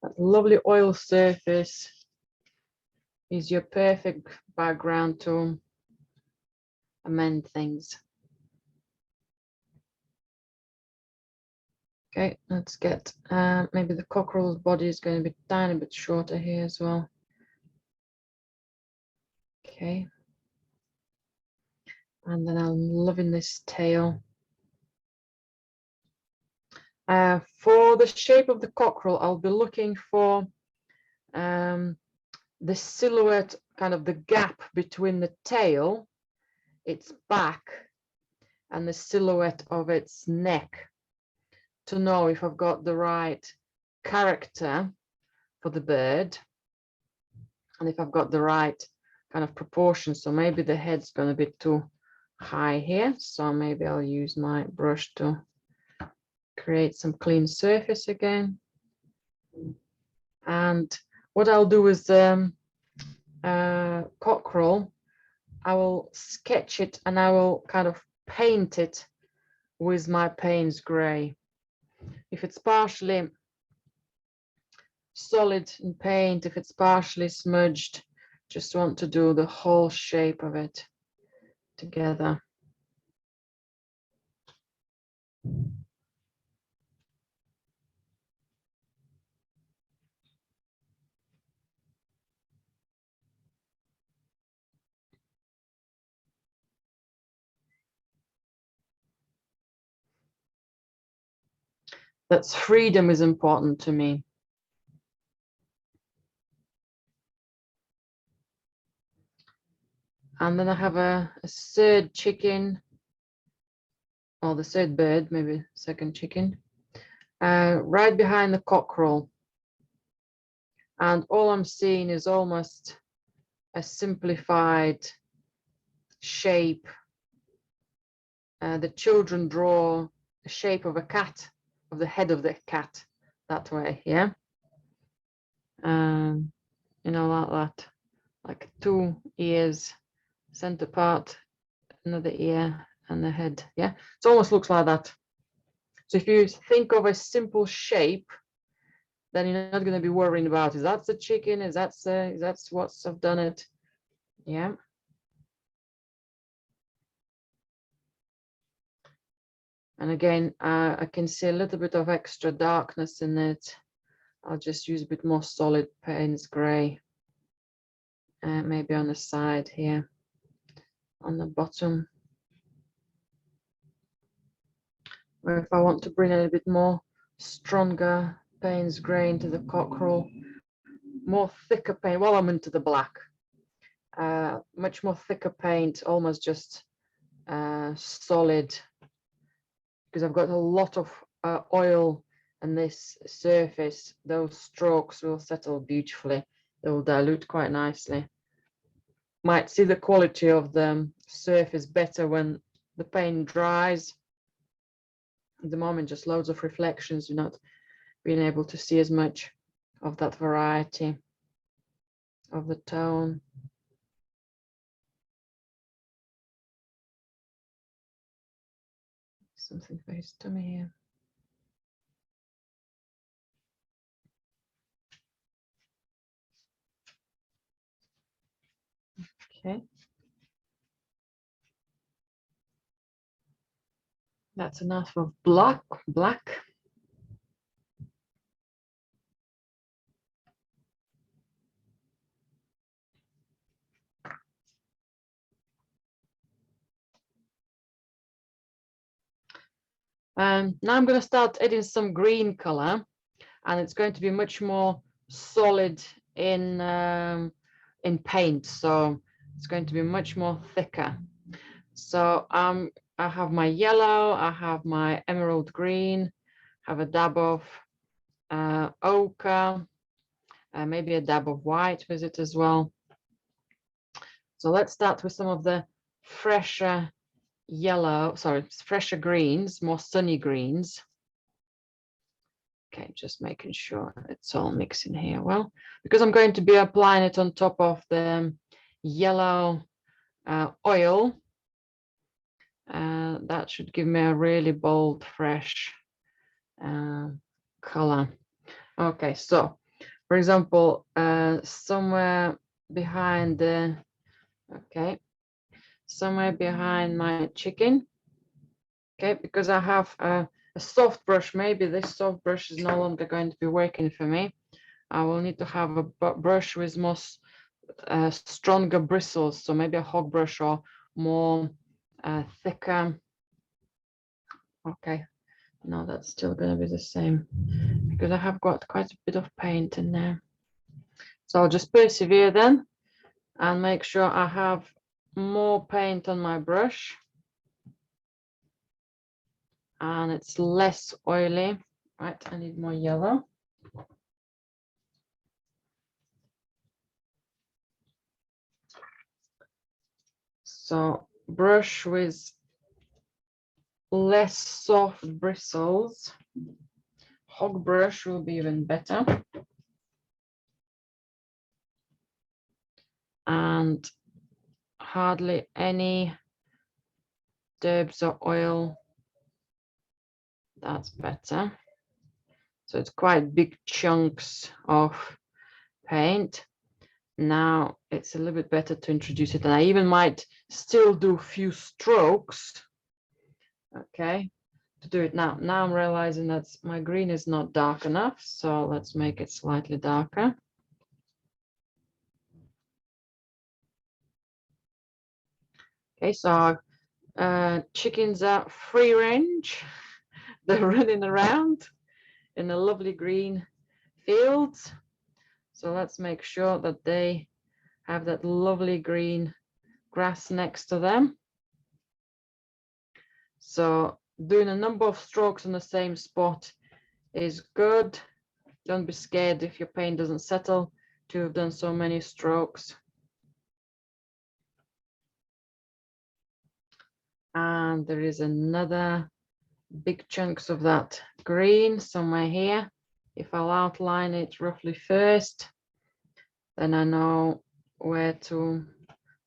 That lovely oil surface is your perfect background to amend things. Okay, let's get maybe the cockerel's body is going to be a tiny bit shorter here as well. Okay, and then I'm loving this tail. For the shape of the cockerel, I'll be looking for the silhouette, kind of the gap between the tail, its back, and the silhouette of its neck, to know if I've got the right character for the bird and if I've got the right kind of proportion. So maybe the head's going to be too high here, so maybe I'll use my brush to create some clean surface again. And what I'll do is cockerel, I will sketch it and I will kind of paint it with my Payne's Grey. If it's partially solid in paint, if it's partially smudged, just want to do the whole shape of it together. That's freedom is important to me. And then I have a third chicken, or the third bird, maybe second chicken, right behind the cockerel. And all I'm seeing is almost a simplified shape. The children draw the shape of a cat, of the head of the cat, that way, yeah? You know, like that, like 2 ears, center part, another ear, and the head, yeah? It almost looks like that. So if you think of a simple shape, then you're not going to be worrying about, is that the chicken, is that's what's I've done it, yeah? And again, I can see a little bit of extra darkness in it. I'll just use a bit more solid Payne's Grey, maybe on the side here, on the bottom. Or if I want to bring a little bit more stronger Payne's Grey into the cockerel, more thicker paint, well, I'm into the black, much more thicker paint, almost just solid, because I've got a lot of oil on this surface. Those strokes will settle beautifully. They will dilute quite nicely. Might see the quality of the surface better when the paint dries. At the moment, just loads of reflections. You're not being able to see as much of that variety of the tone. Something for his tummy here. Okay. That's enough of black. Now I'm going to start adding some green color, and it's going to be much more solid in paint, so it's going to be much more thicker. So I have my yellow, I have my emerald green, have a dab of ochre, maybe a dab of white with it as well. So let's start with some of the fresher fresher greens, more sunny greens. Okay, just making sure it's all mixing here well, because I'm going to be applying it on top of the yellow oil. That should give me a really bold, fresh color. Okay, so for example, somewhere behind my chicken, okay, because I have a soft brush, maybe this soft brush is no longer going to be working for me. I will need to have a brush with more stronger bristles, so maybe a hog brush or more thicker. Okay, no, that's still going to be the same because I have got quite a bit of paint in there. So I'll just persevere then and make sure I have more paint on my brush and it's less oily. Right, I need more yellow. So brush with less soft bristles. Hog brush will be even better. And hardly any dabs of oil. That's better. So it's quite big chunks of paint. Now it's a little bit better to introduce it, and I even might still do a few strokes, okay, to do it now. Now I'm realizing that my green is not dark enough, so let's make it slightly darker. Okay, so chickens are free range. They're running around in a lovely green field. So let's make sure that they have that lovely green grass next to them. So doing a number of strokes on the same spot is good. Don't be scared if your paint doesn't settle to have done so many strokes. And there is another big chunks of that green somewhere here. If I'll outline it roughly first, then I know where to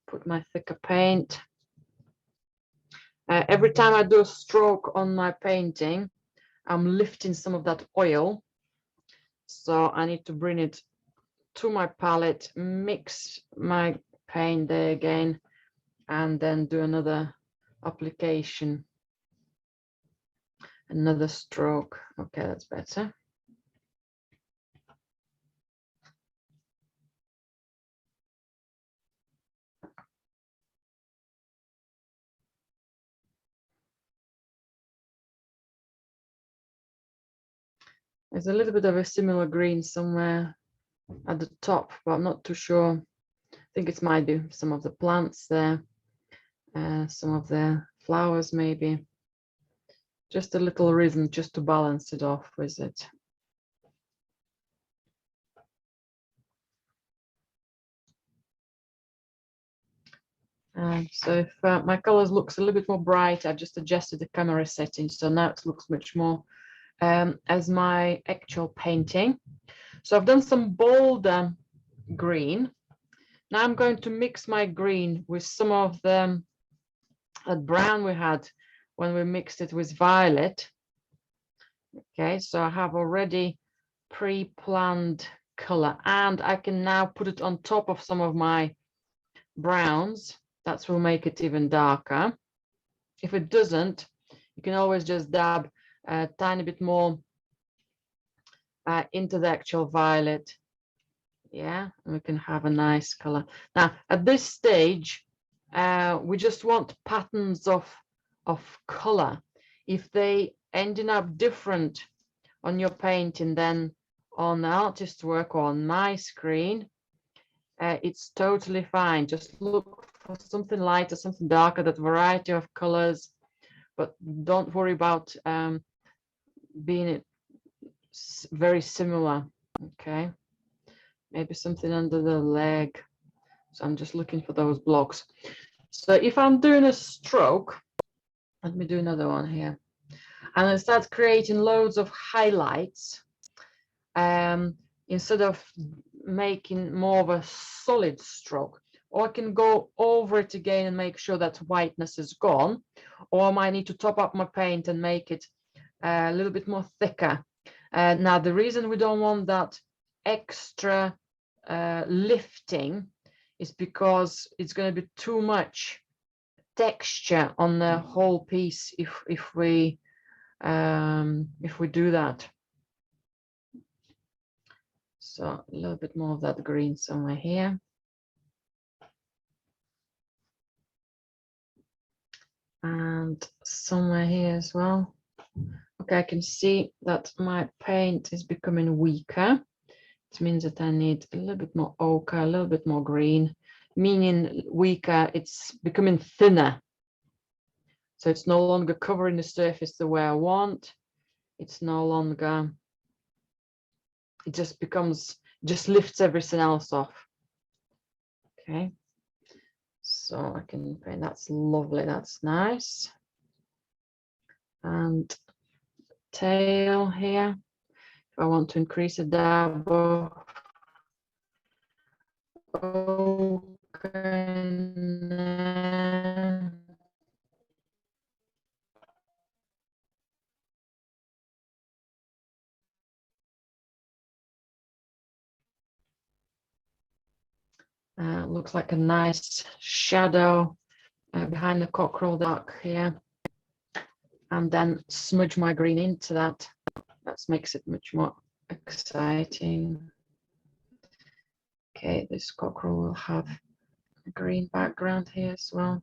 put my thicker paint. Every time I do a stroke on my painting, I'm lifting some of that oil. So I need to bring it to my palette, mix my paint there again, and then do another application, another stroke. Okay, that's better. There's a little bit of a similar green somewhere at the top, but I'm not too sure. I think it might be some of the plants there, some of the flowers maybe. Just a little reason just to balance it off with it. So if my colors looks a little bit more bright, I've just adjusted the camera settings, so now it looks much more as my actual painting. So I've done some bolder green. Now I'm going to mix my green with some of the brown we had when we mixed it with violet. Okay, so I have already pre-planned color, and I can now put it on top of some of my browns. That will make it even darker. If it doesn't, you can always just dab a tiny bit more into the actual violet. Yeah, and we can have a nice color. Now, at this stage, we just want patterns of color. If they ending up different on your painting than on the artist work or on my screen, it's totally fine. Just look for something lighter, something darker, that variety of colors, but don't worry about being very similar. Okay, maybe something under the leg. So I'm just looking for those blocks. So if I'm doing a stroke, let me do another one here, and I start creating loads of highlights. Instead of making more of a solid stroke, or I can go over it again and make sure that whiteness is gone, or I might need to top up my paint and make it a little bit more thicker. Now, the reason we don't want that extra lifting is because it's going to be too much texture on the whole piece if we do that. So a little bit more of that green somewhere here. And somewhere here as well. Okay, I can see that my paint is becoming weaker. It means that I need a little bit more ochre, a little bit more green, meaning weaker, it's becoming thinner. So it's no longer covering the surface the way I want. It's no longer, it just becomes, just lifts everything else off. Okay, So I can paint, that's lovely, that's nice. And tail here, if I want to increase a dab of ochre. Looks like a nice shadow behind the cockerel duck here. And then smudge my green into that. That makes it much more exciting. Okay, this cockerel will have a green background here as well.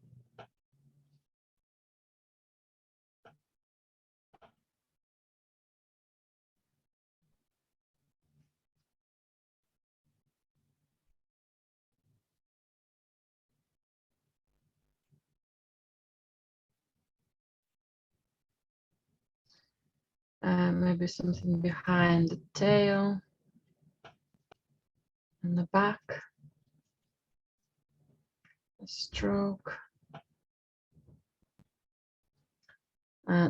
Maybe something behind the tail and the back. A stroke.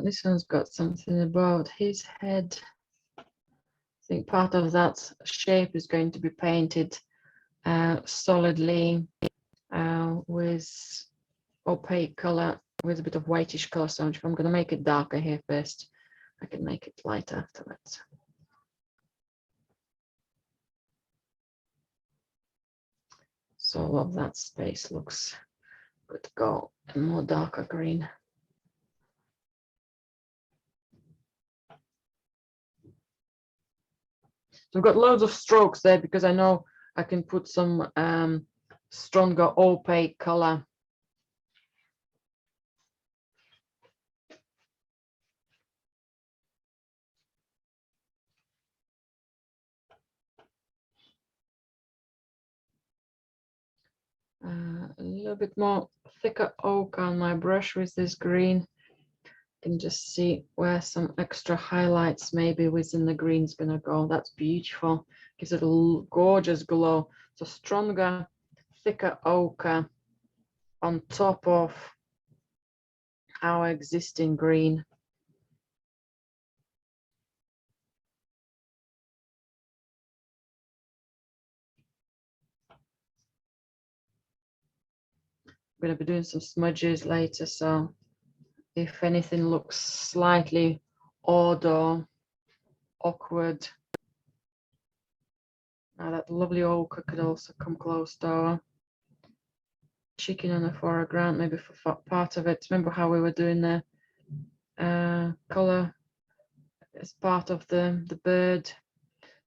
This one's got something about his head. I think part of that shape is going to be painted solidly with opaque color, with a bit of whitish color. So if I'm going to make it darker here first, I can make it lighter afterwards. So all of that space looks good to go in more darker green. So I've got loads of strokes there because I know I can put some stronger opaque color. A little bit more thicker ochre on my brush with this green. You can just see where some extra highlights maybe within the green's gonna go. That's beautiful. Gives it a gorgeous glow. So stronger, thicker ochre on top of our existing green. I'm going to be doing some smudges later, so if anything looks slightly odd or awkward, now that lovely ochre could also come close to our chicken on the foreground, maybe for part of it. Remember how we were doing the color as part of the bird?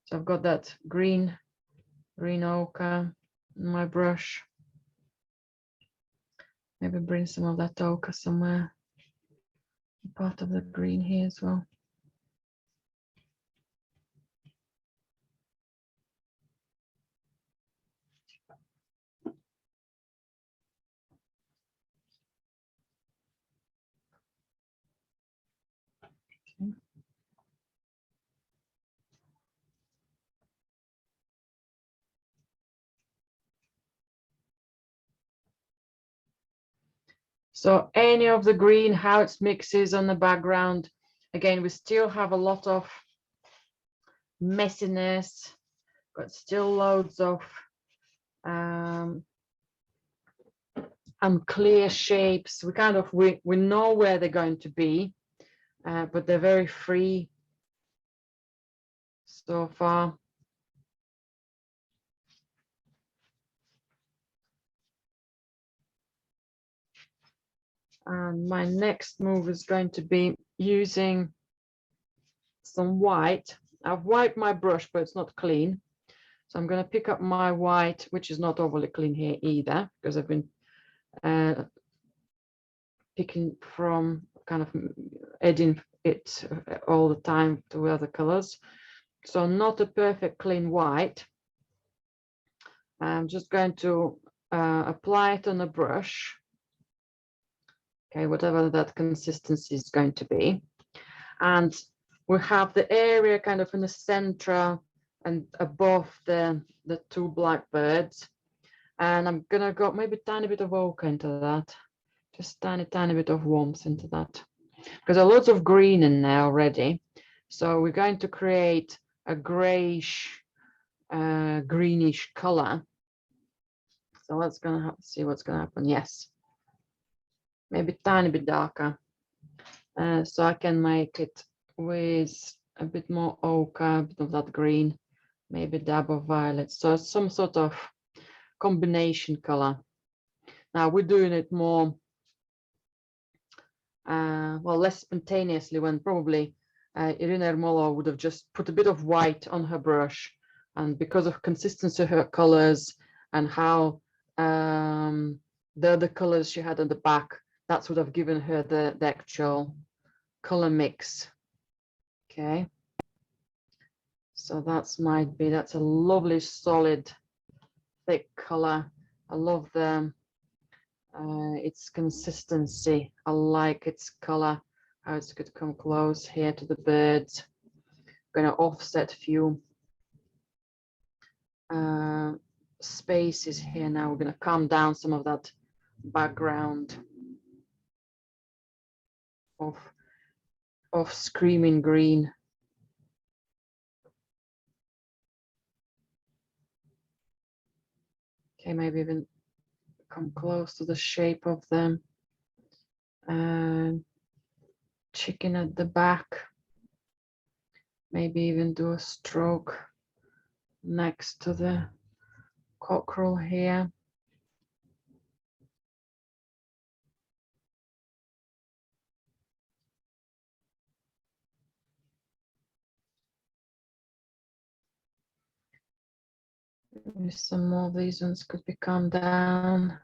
So I've got that green ochre in my brush. Maybe bring some of that ochre somewhere, part of the green here as well. Okay. So any of the green, how it mixes on the background. Again, we still have a lot of messiness, but still loads of unclear shapes. We kind of, we know where they're going to be, but they're very free so far. And my next move is going to be using some white. I've wiped my brush, but it's not clean. So I'm going to pick up my white, which is not overly clean here either, because I've been picking from, kind of adding it all the time to other colors. So not a perfect clean white. I'm just going to apply it on a brush. Okay, whatever that consistency is going to be. And we have the area kind of in the center and above the two blackbirds. And I'm gonna go maybe a tiny bit of ochre into that. Just tiny bit of warmth into that. Because there are lots of green in there already. So we're going to create a grayish, greenish color. So let's gonna see what's gonna happen. Yes, maybe a tiny bit darker. So I can make it with a bit more ochre, a bit of that green, maybe a dab of violet. So some sort of combination color. Now we're doing it more, well, less spontaneously, when probably Irena Yermolova would have just put a bit of white on her brush, and because of consistency of her colors and how the other colors she had on the back, that's would have given her the actual color mix. Okay, so that's a lovely solid thick color. I love its consistency. I like its color, how it's going to come close here to the birds. I'm going to offset a few spaces here now. We're going to calm down some of that background of screaming green. Okay, maybe even come close to the shape of them. And chicken at the back. Maybe even do a stroke next to the cockerel here. Maybe some more of these ones could be calmed down.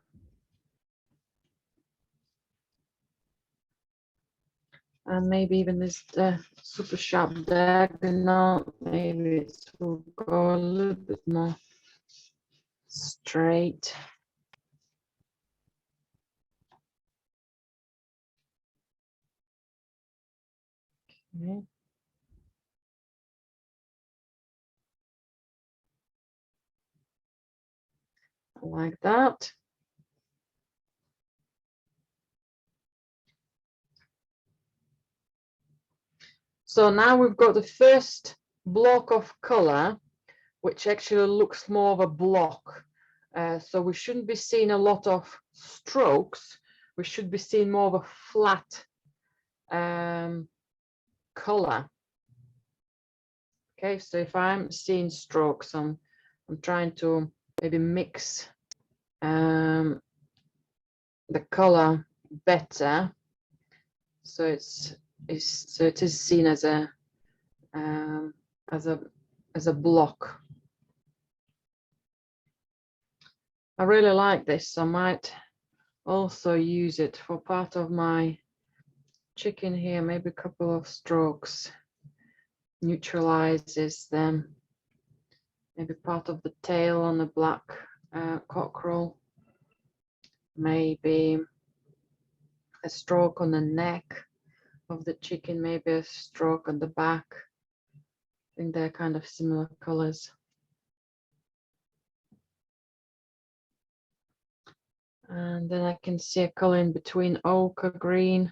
And maybe even this super sharp diagonal, maybe it will go a little bit more straight. Okay. Like that. So now we've got the first block of color, which actually looks more of a block. So we shouldn't be seeing a lot of strokes. We should be seeing more of a flat color. Okay, so if I'm seeing strokes, I'm trying to maybe mix the color better, so it is seen as a block. I really like this. I might also use it for part of my chicken here. Maybe a couple of strokes neutralizes them. Maybe part of the tail on the black cockerel. Maybe a stroke on the neck of the chicken, maybe a stroke on the back. I think they're kind of similar colors. And then I can see a color in between ochre green,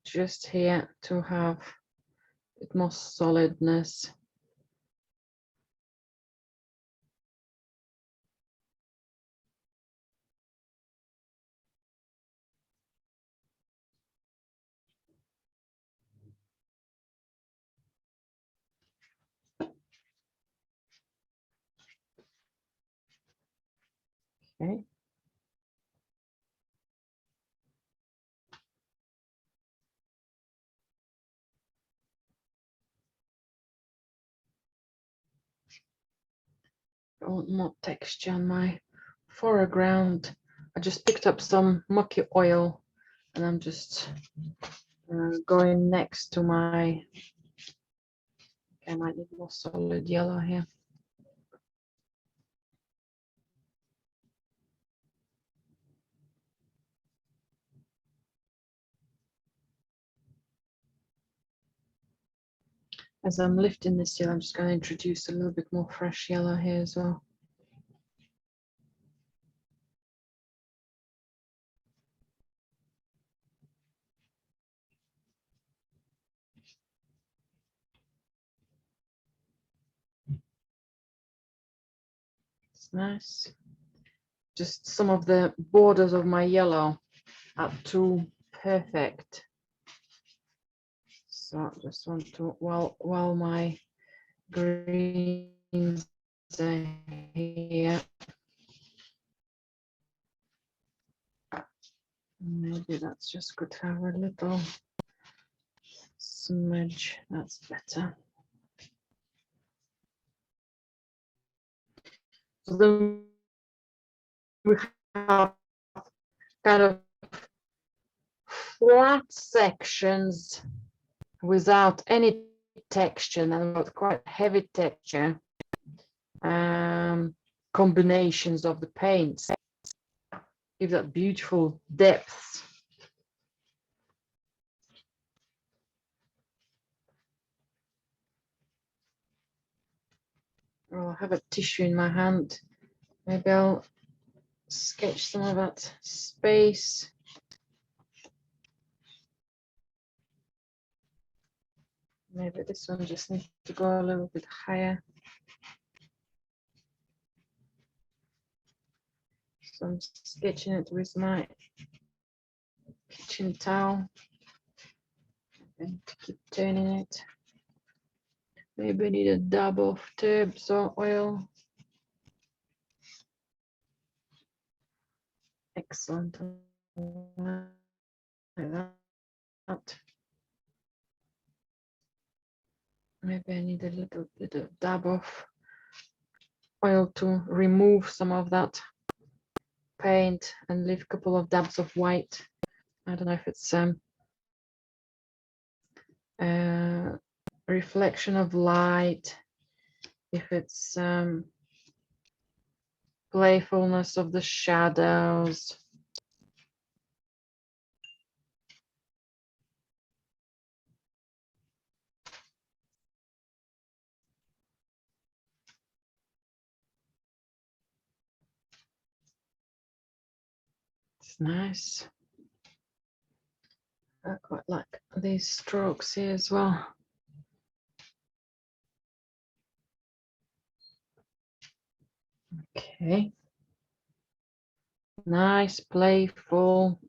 just here to have a bit more solidness. Okay. I want more texture on my foreground. I just picked up some mucky oil and I'm just going next to my, okay, I might need more solid yellow here. As I'm lifting this yellow, I'm just going to introduce a little bit more fresh yellow here as well. nice. Just some of the borders of my yellow are too perfect. So I just want to, while my greens are here, maybe that's just good to have a little smudge. That's better. So then we have kind of flat sections without any texture and with quite heavy texture. Combinations of the paints give that beautiful depth. Oh, I have a tissue in my hand. Maybe I'll sketch some of that space. Maybe this one just needs to go a little bit higher. So I'm sketching it with my kitchen towel and keep turning it. Maybe I need a dab of tubes or oil. Excellent. Like that. Maybe I need a little bit of dab of oil to remove some of that paint and leave a couple of dabs of white. I don't know if it's reflection of light, if it's playfulness of the shadows. It's nice. I quite like these strokes here as well. Okay. Nice, playful.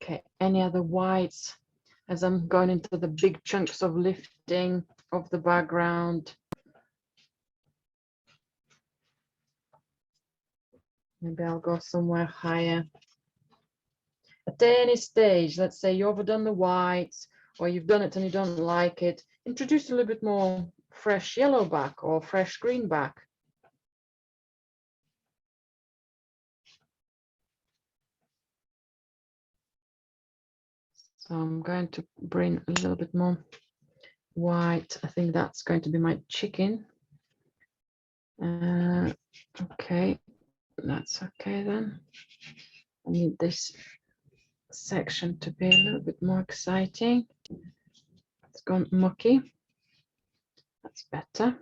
Okay, any other whites as I'm going into the big chunks of lifting of the background. Maybe I'll go somewhere higher. At any stage, let's say you've overdone the whites or you've done it and you don't like it, introduce a little bit more fresh yellow back or fresh green back. So I'm going to bring a little bit more white. I think that's going to be my chicken. Okay, that's okay then. I need this section to be a little bit more exciting. It's gone mucky. That's better.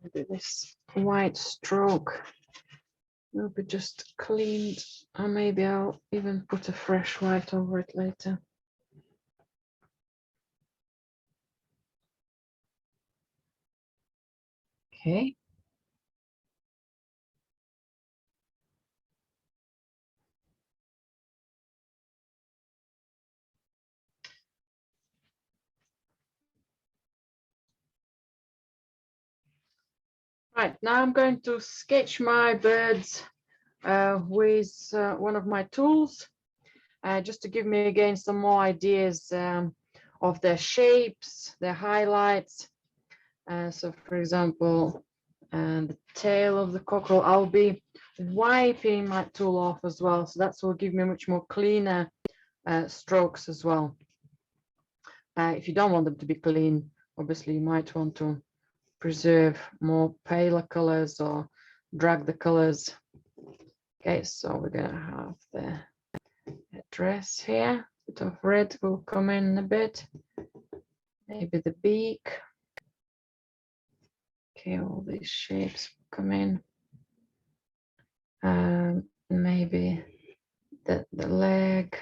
Maybe this white stroke will be just cleaned, or maybe I'll even put a fresh white over it later. Okay. Right, now I'm going to sketch my birds with one of my tools, just to give me again some more ideas of their shapes, their highlights. So for example, the tail of the cockerel, I'll be wiping my tool off as well. So that's will give me much more cleaner strokes as well. If you don't want them to be clean, obviously you might want to preserve more paler colors or drag the colors. Okay, so we're gonna have the dress here. A bit of red will come in a bit. Maybe the beak. Okay, all these shapes come in. Maybe the leg.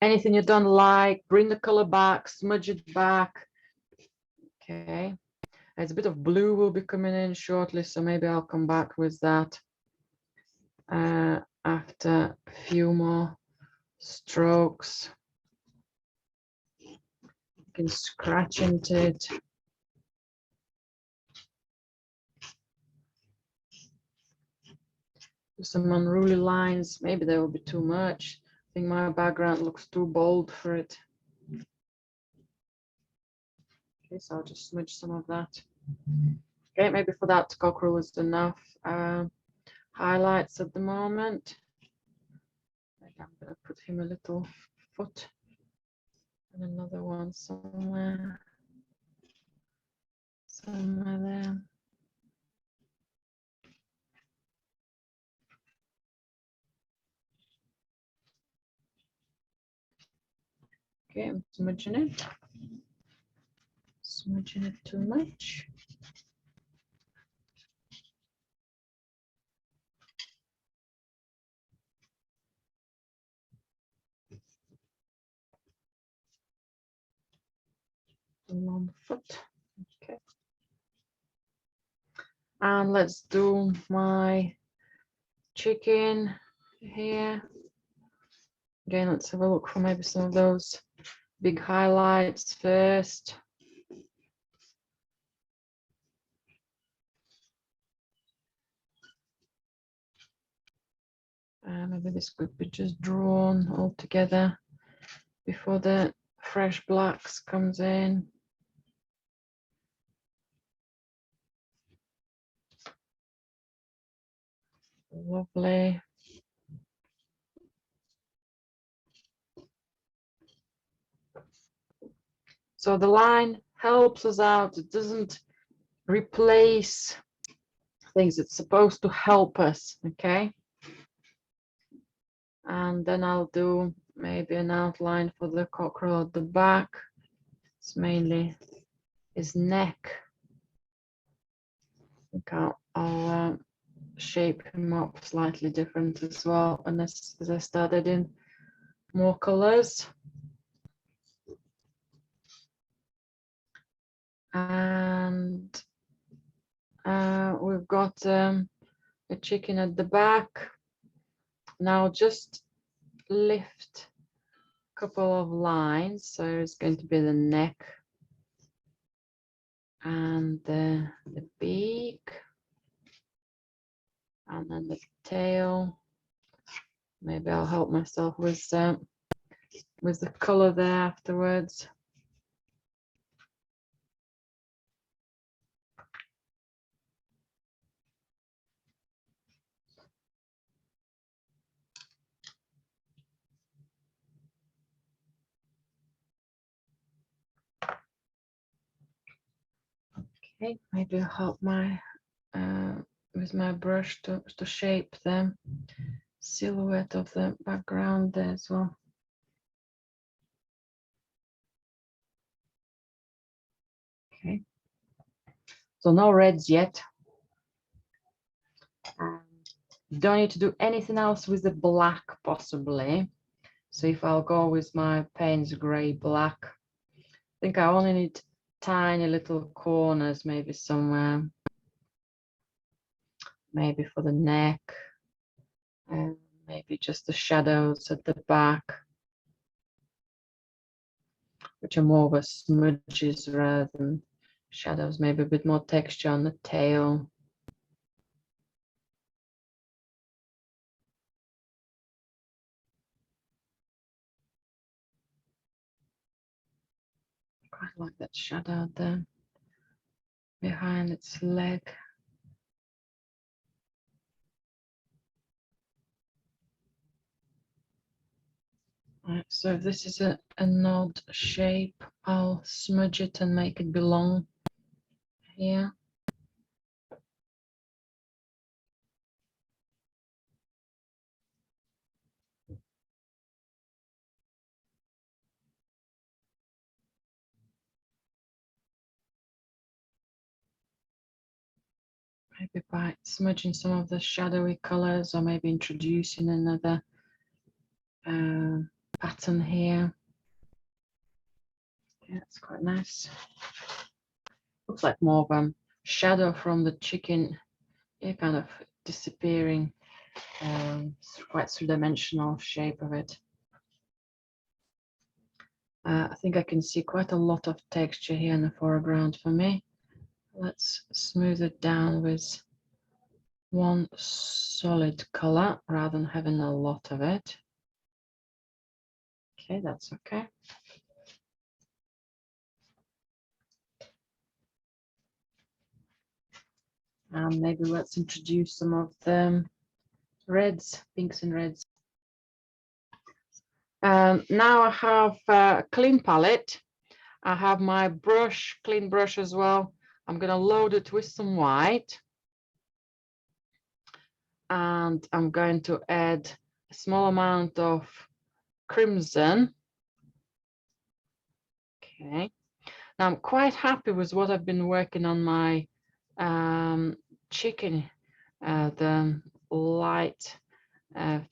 Anything you don't like, bring the color back, smudge it back. Okay, there's a bit of blue will be coming in shortly, so maybe I'll come back with that after a few more strokes. You can scratch into it. Some unruly lines, maybe they will be too much. I think my background looks too bold for it. Okay, so I'll just smudge some of that. Okay, maybe for that cockerel is enough highlights at the moment. Maybe I'm gonna put him a little foot and another one somewhere there. Okay, I'm smudging it. Smudging it too much. A long foot. Okay. And let's do my chicken here. Again, let's have a look for maybe some of those big highlights first. Maybe this could be just drawn all together before the fresh blacks comes in. Lovely. So the line helps us out. It doesn't replace things. It's supposed to help us, okay? And then I'll do maybe an outline for the cockerel at the back. It's mainly his neck. I think I'll shape him up slightly different as well. And as I started in more colors. And we've got a chicken at the back. Now just lift a couple of lines. So it's going to be the neck and the beak, and then the tail. Maybe I'll help myself with the color there afterwards. Okay, maybe I'll help my with my brush to shape the silhouette of the background there as well. Okay, so no reds yet. Don't need to do anything else with the black possibly. So if I'll go with my Payne's Grey Black, I think I only need tiny little corners, maybe somewhere, maybe for the neck, and maybe just the shadows at the back, which are more of a smudges rather than shadows, maybe a bit more texture on the tail. Quite like that shadow there behind its leg. Right, so if this is an odd shape, I'll smudge it and make it belong here. Maybe by smudging some of the shadowy colors, or maybe introducing another pattern here. Yeah, it's quite nice. Looks like more of a shadow from the chicken, yeah, kind of disappearing. It's quite three-dimensional shape of it. I think I can see quite a lot of texture here in the foreground for me. Let's smooth it down with one solid color rather than having a lot of it. Okay, that's okay. And maybe let's introduce some of the reds, pinks and reds. Now I have a clean palette. I have my brush, clean brush as well. I'm going to load it with some white. And I'm going to add a small amount of crimson. Okay. Now I'm quite happy with what I've been working on my chicken, the light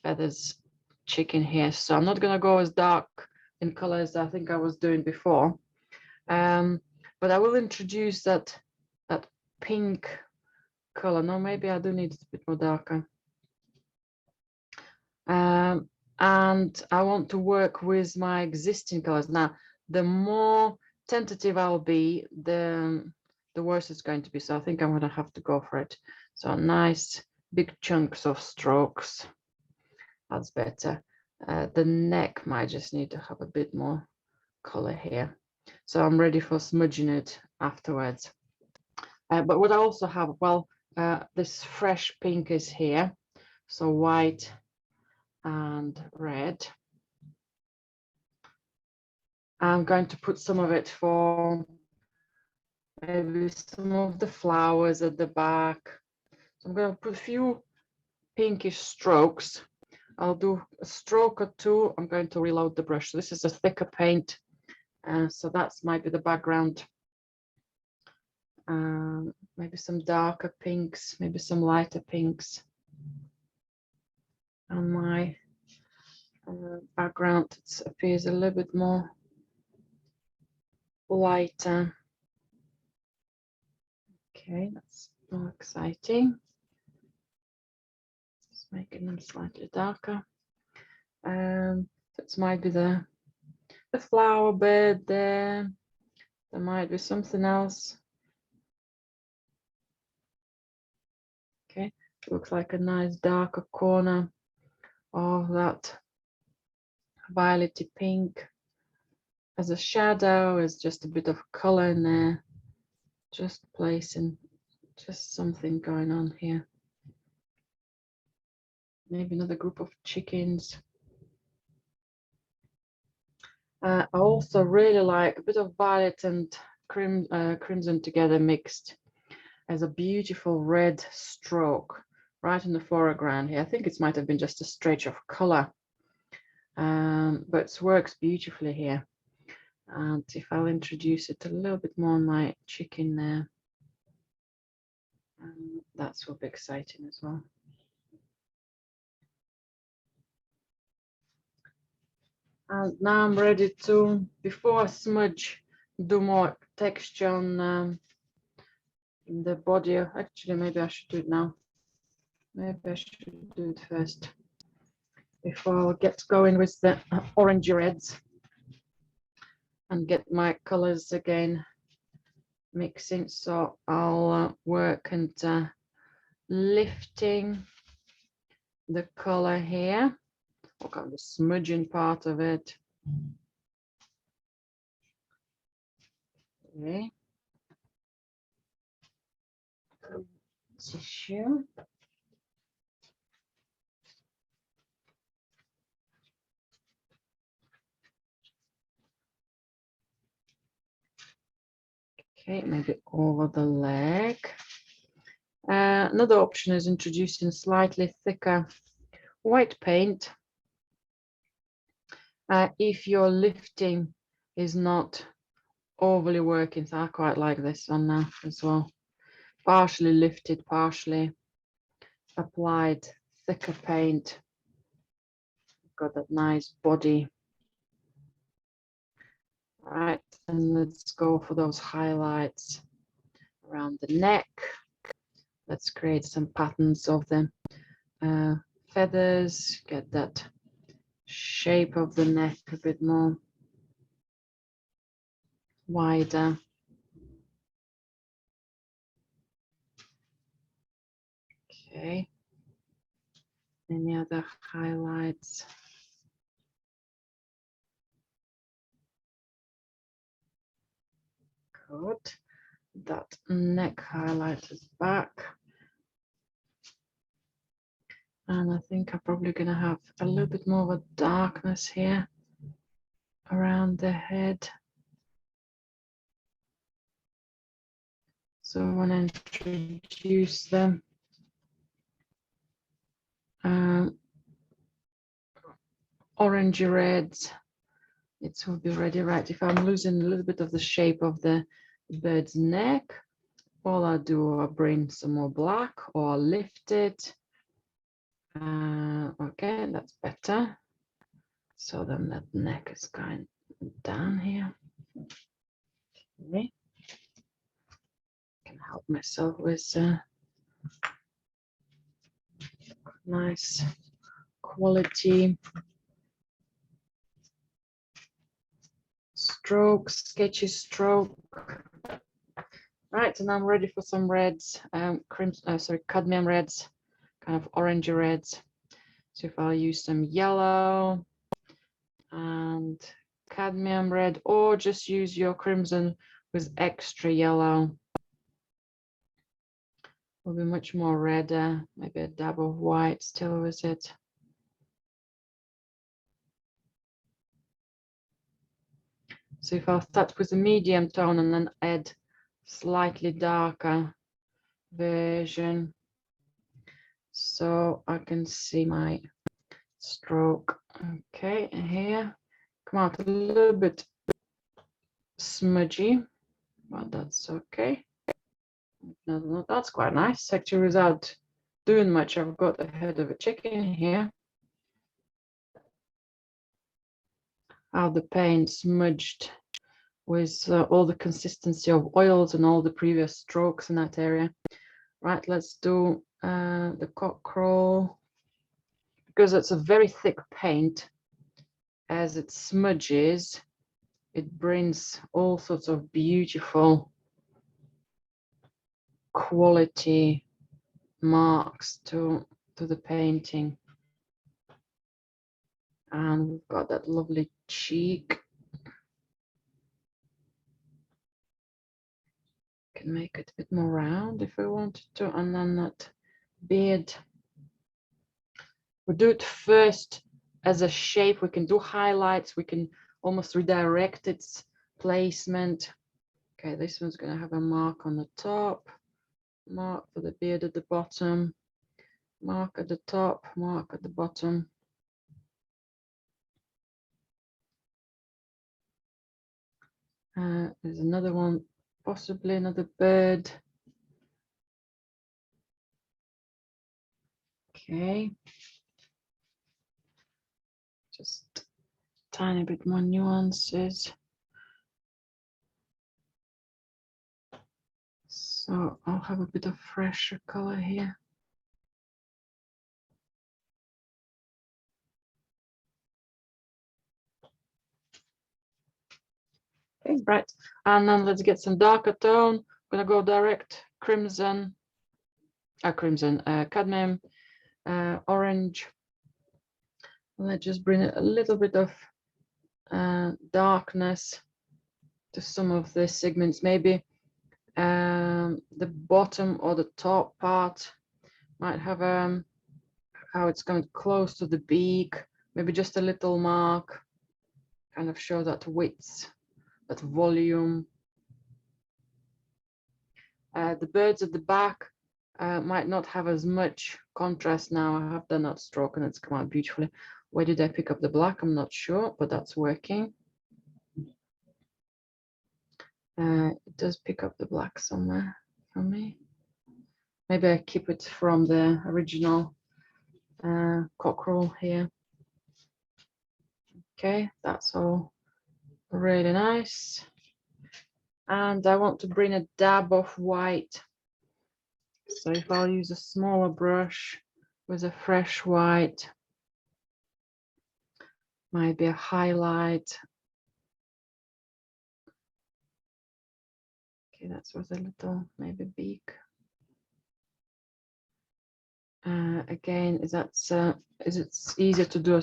feathers chicken here. So I'm not going to go as dark in color as I think I was doing before. But I will introduce that pink color. No, maybe I do need it a bit more darker. And I want to work with my existing colors. Now, the more tentative I'll be, the worse it's going to be. So I think I'm going to have to go for it. So nice big chunks of strokes. That's better. The neck might just need to have a bit more color here. So I'm ready for smudging it afterwards. But what I also have, well, this fresh pink is here. So white and red. I'm going to put some of it for maybe some of the flowers at the back. So I'm going to put a few pinkish strokes. I'll do a stroke or two. I'm going to reload the brush. So this is a thicker paint. So that's might be the background. Maybe some darker pinks, maybe some lighter pinks. And my background appears a little bit more lighter. Okay, that's more exciting. Just making them slightly darker. That might be the flower bed there. There might be something else. Okay, looks like a nice darker corner of that violety pink. As a shadow, is just a bit of color in there. Just placing just something going on here. Maybe another group of chickens. I also really like a bit of violet and crimson together mixed as a beautiful red stroke right in the foreground here. I think it might have been just a stretch of color, but it works beautifully here. And if I'll introduce it a little bit more on my chicken there, that will be exciting as well. And now I'm ready to, before I smudge, do more texture on the body. Actually, maybe I should do it now. Maybe I should do it first before I get going with the orangey reds and get my colors again mixing. So I'll work and lifting the color here. Look at the smudging part of it. Okay. Tissue. Okay, maybe over the leg. Another option is introducing slightly thicker white paint. If your lifting is not overly working, so I quite like this one now as well. Partially lifted, partially applied, thicker paint. Got that nice body. All right, and let's go for those highlights around the neck. Let's create some patterns of the feathers, get that shape of the neck a bit more wider. Okay. Any other highlights? Good. That neck highlight is back. And I think I'm probably going to have a little bit more of a darkness here around the head. So I want to introduce them. Orangey reds. It will be ready, right? If I'm losing a little bit of the shape of the bird's neck, all I do, I bring some more black or lift it. Okay, that's better. So then that neck is going down here. Okay. Can help myself with nice quality stroke, sketchy stroke. Right, and I'm ready for some reds, cadmium reds, kind of orangey reds. So if I'll use some yellow and cadmium red, or just use your crimson with extra yellow. Will be much more redder, maybe a dab of white still with it. So if I'll start with a medium tone and then add slightly darker version, so I can see my stroke. Okay, and here come out a little bit smudgy, but that's okay. No, that's quite nice actually. Without doing much, I've got the head of a chicken here. How the paint smudged with all the consistency of oils and all the previous strokes in that area. Right, let's do the cockerel, because it's a very thick paint. As it smudges, it brings all sorts of beautiful quality marks to the painting. And we've got that lovely cheek. Can make it a bit more round if we wanted to, and then that beard. We'll do it first as a shape. We can do highlights. We can almost redirect its placement. Okay, this one's going to have a mark on the top, mark for the beard at the bottom, mark at the top, mark at the bottom. There's another one, possibly another bird. Okay. Just tiny bit more nuances. So I'll have a bit of fresher color here. Okay, right. And then let's get some darker tone. I'm gonna go direct crimson, cadmium, orange. Let's just bring a little bit of darkness to some of the segments. Maybe the bottom or the top part might have how it's going close to the beak. Maybe just a little mark, kind of show that width, that volume. The birds at the back might not have as much contrast now. I have done that stroke and it's come out beautifully. Where did I pick up the black? I'm not sure, but that's working. It does pick up the black somewhere for me. Maybe I keep it from the original cockerel here. Okay, that's all really nice. And I want to bring a dab of white. So if I'll use a smaller brush with a fresh white, maybe a highlight. Okay, that's with a little maybe beak. Again, is it easier to do a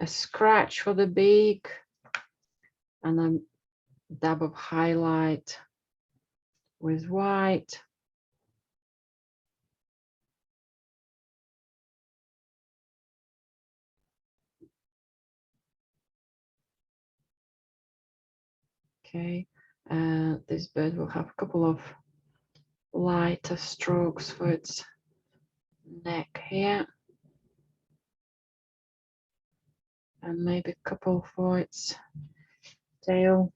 scratch for the beak and then dab of highlight with white. Okay, this bird will have a couple of lighter strokes for its neck here. And maybe a couple for its tail.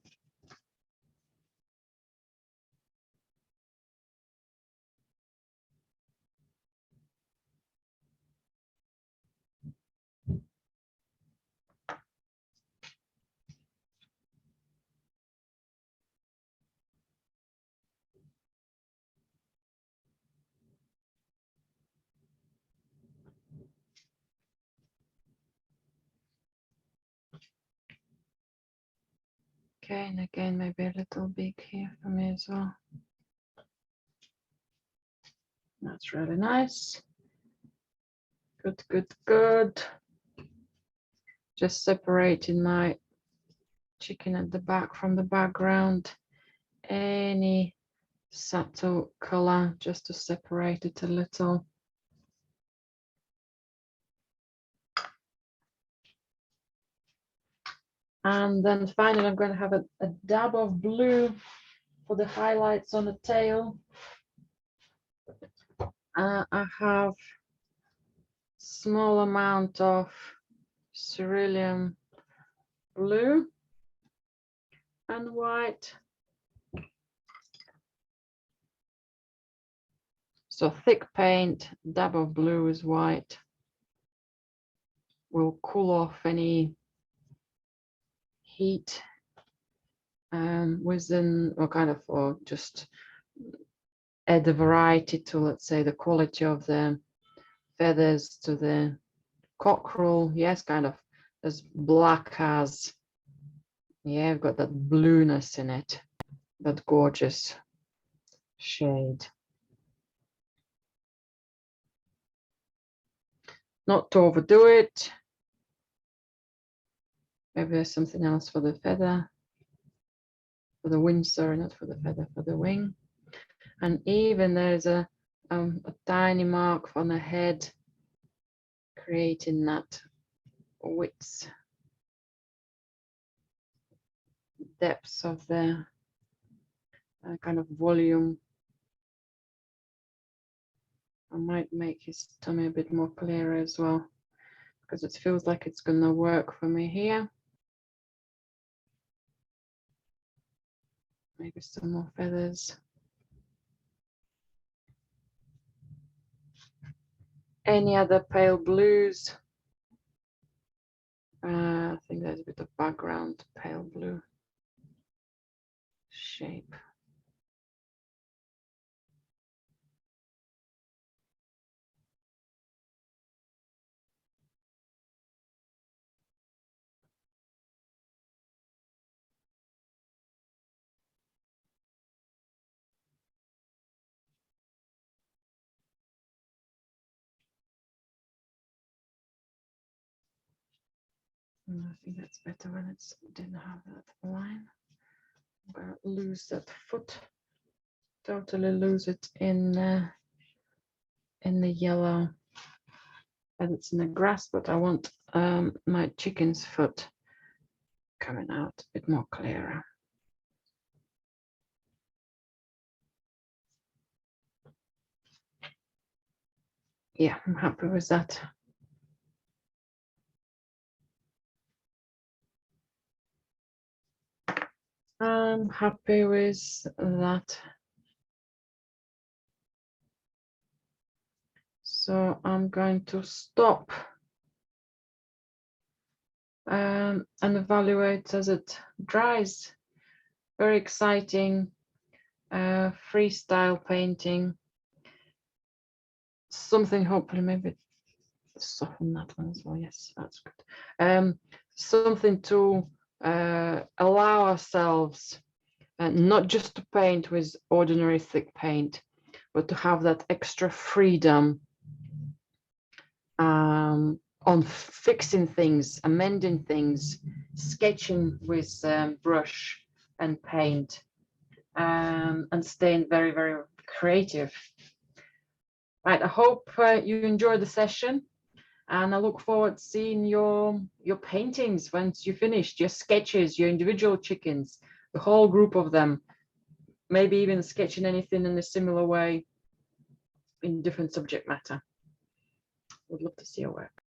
Okay, and again, maybe a little beak here for me as well. That's really nice. Good, good, good. Just separating my chicken at the back from the background. Any subtle color just to separate it a little. And then finally, I'm going to have a dab of blue for the highlights on the tail. I have small amount of cerulean blue and white. So thick paint, dab of blue is white. Will cool off any heat within, or just add a variety to, let's say, the quality of the feathers to the cockerel. Yes, kind of as black as, yeah, I've got that blueness in it, that gorgeous shade. Not to overdo it. Maybe there's something else for the feather, for the wing, sorry, not for the feather, for the wing. And even there's a tiny mark on the head, creating that width, depths of the kind of volume. I might make his tummy a bit more clearer as well, because it feels like it's gonna work for me here. Maybe some more feathers. Any other pale blues? I think there's a bit of background pale blue shape. I think that's better when it's didn't have that line. I'm gonna lose that foot. Totally lose it in the yellow. And it's in the grass, but I want my chicken's foot coming out a bit more clearer. yeah, I'm happy with that. I'm happy with that. So I'm going to stop and evaluate as it dries. Very exciting freestyle painting. Something hopefully maybe soften that one as well. Yes, that's good. Something to allow ourselves not just to paint with ordinary thick paint, but to have that extra freedom on fixing things, amending things, sketching with brush and paint, and staying very, very creative. Right, I hope you enjoyed the session, and I look forward to seeing your paintings once you finished, your sketches, your individual chickens, the whole group of them, maybe even sketching anything in a similar way in different subject matter. Would love to see your work.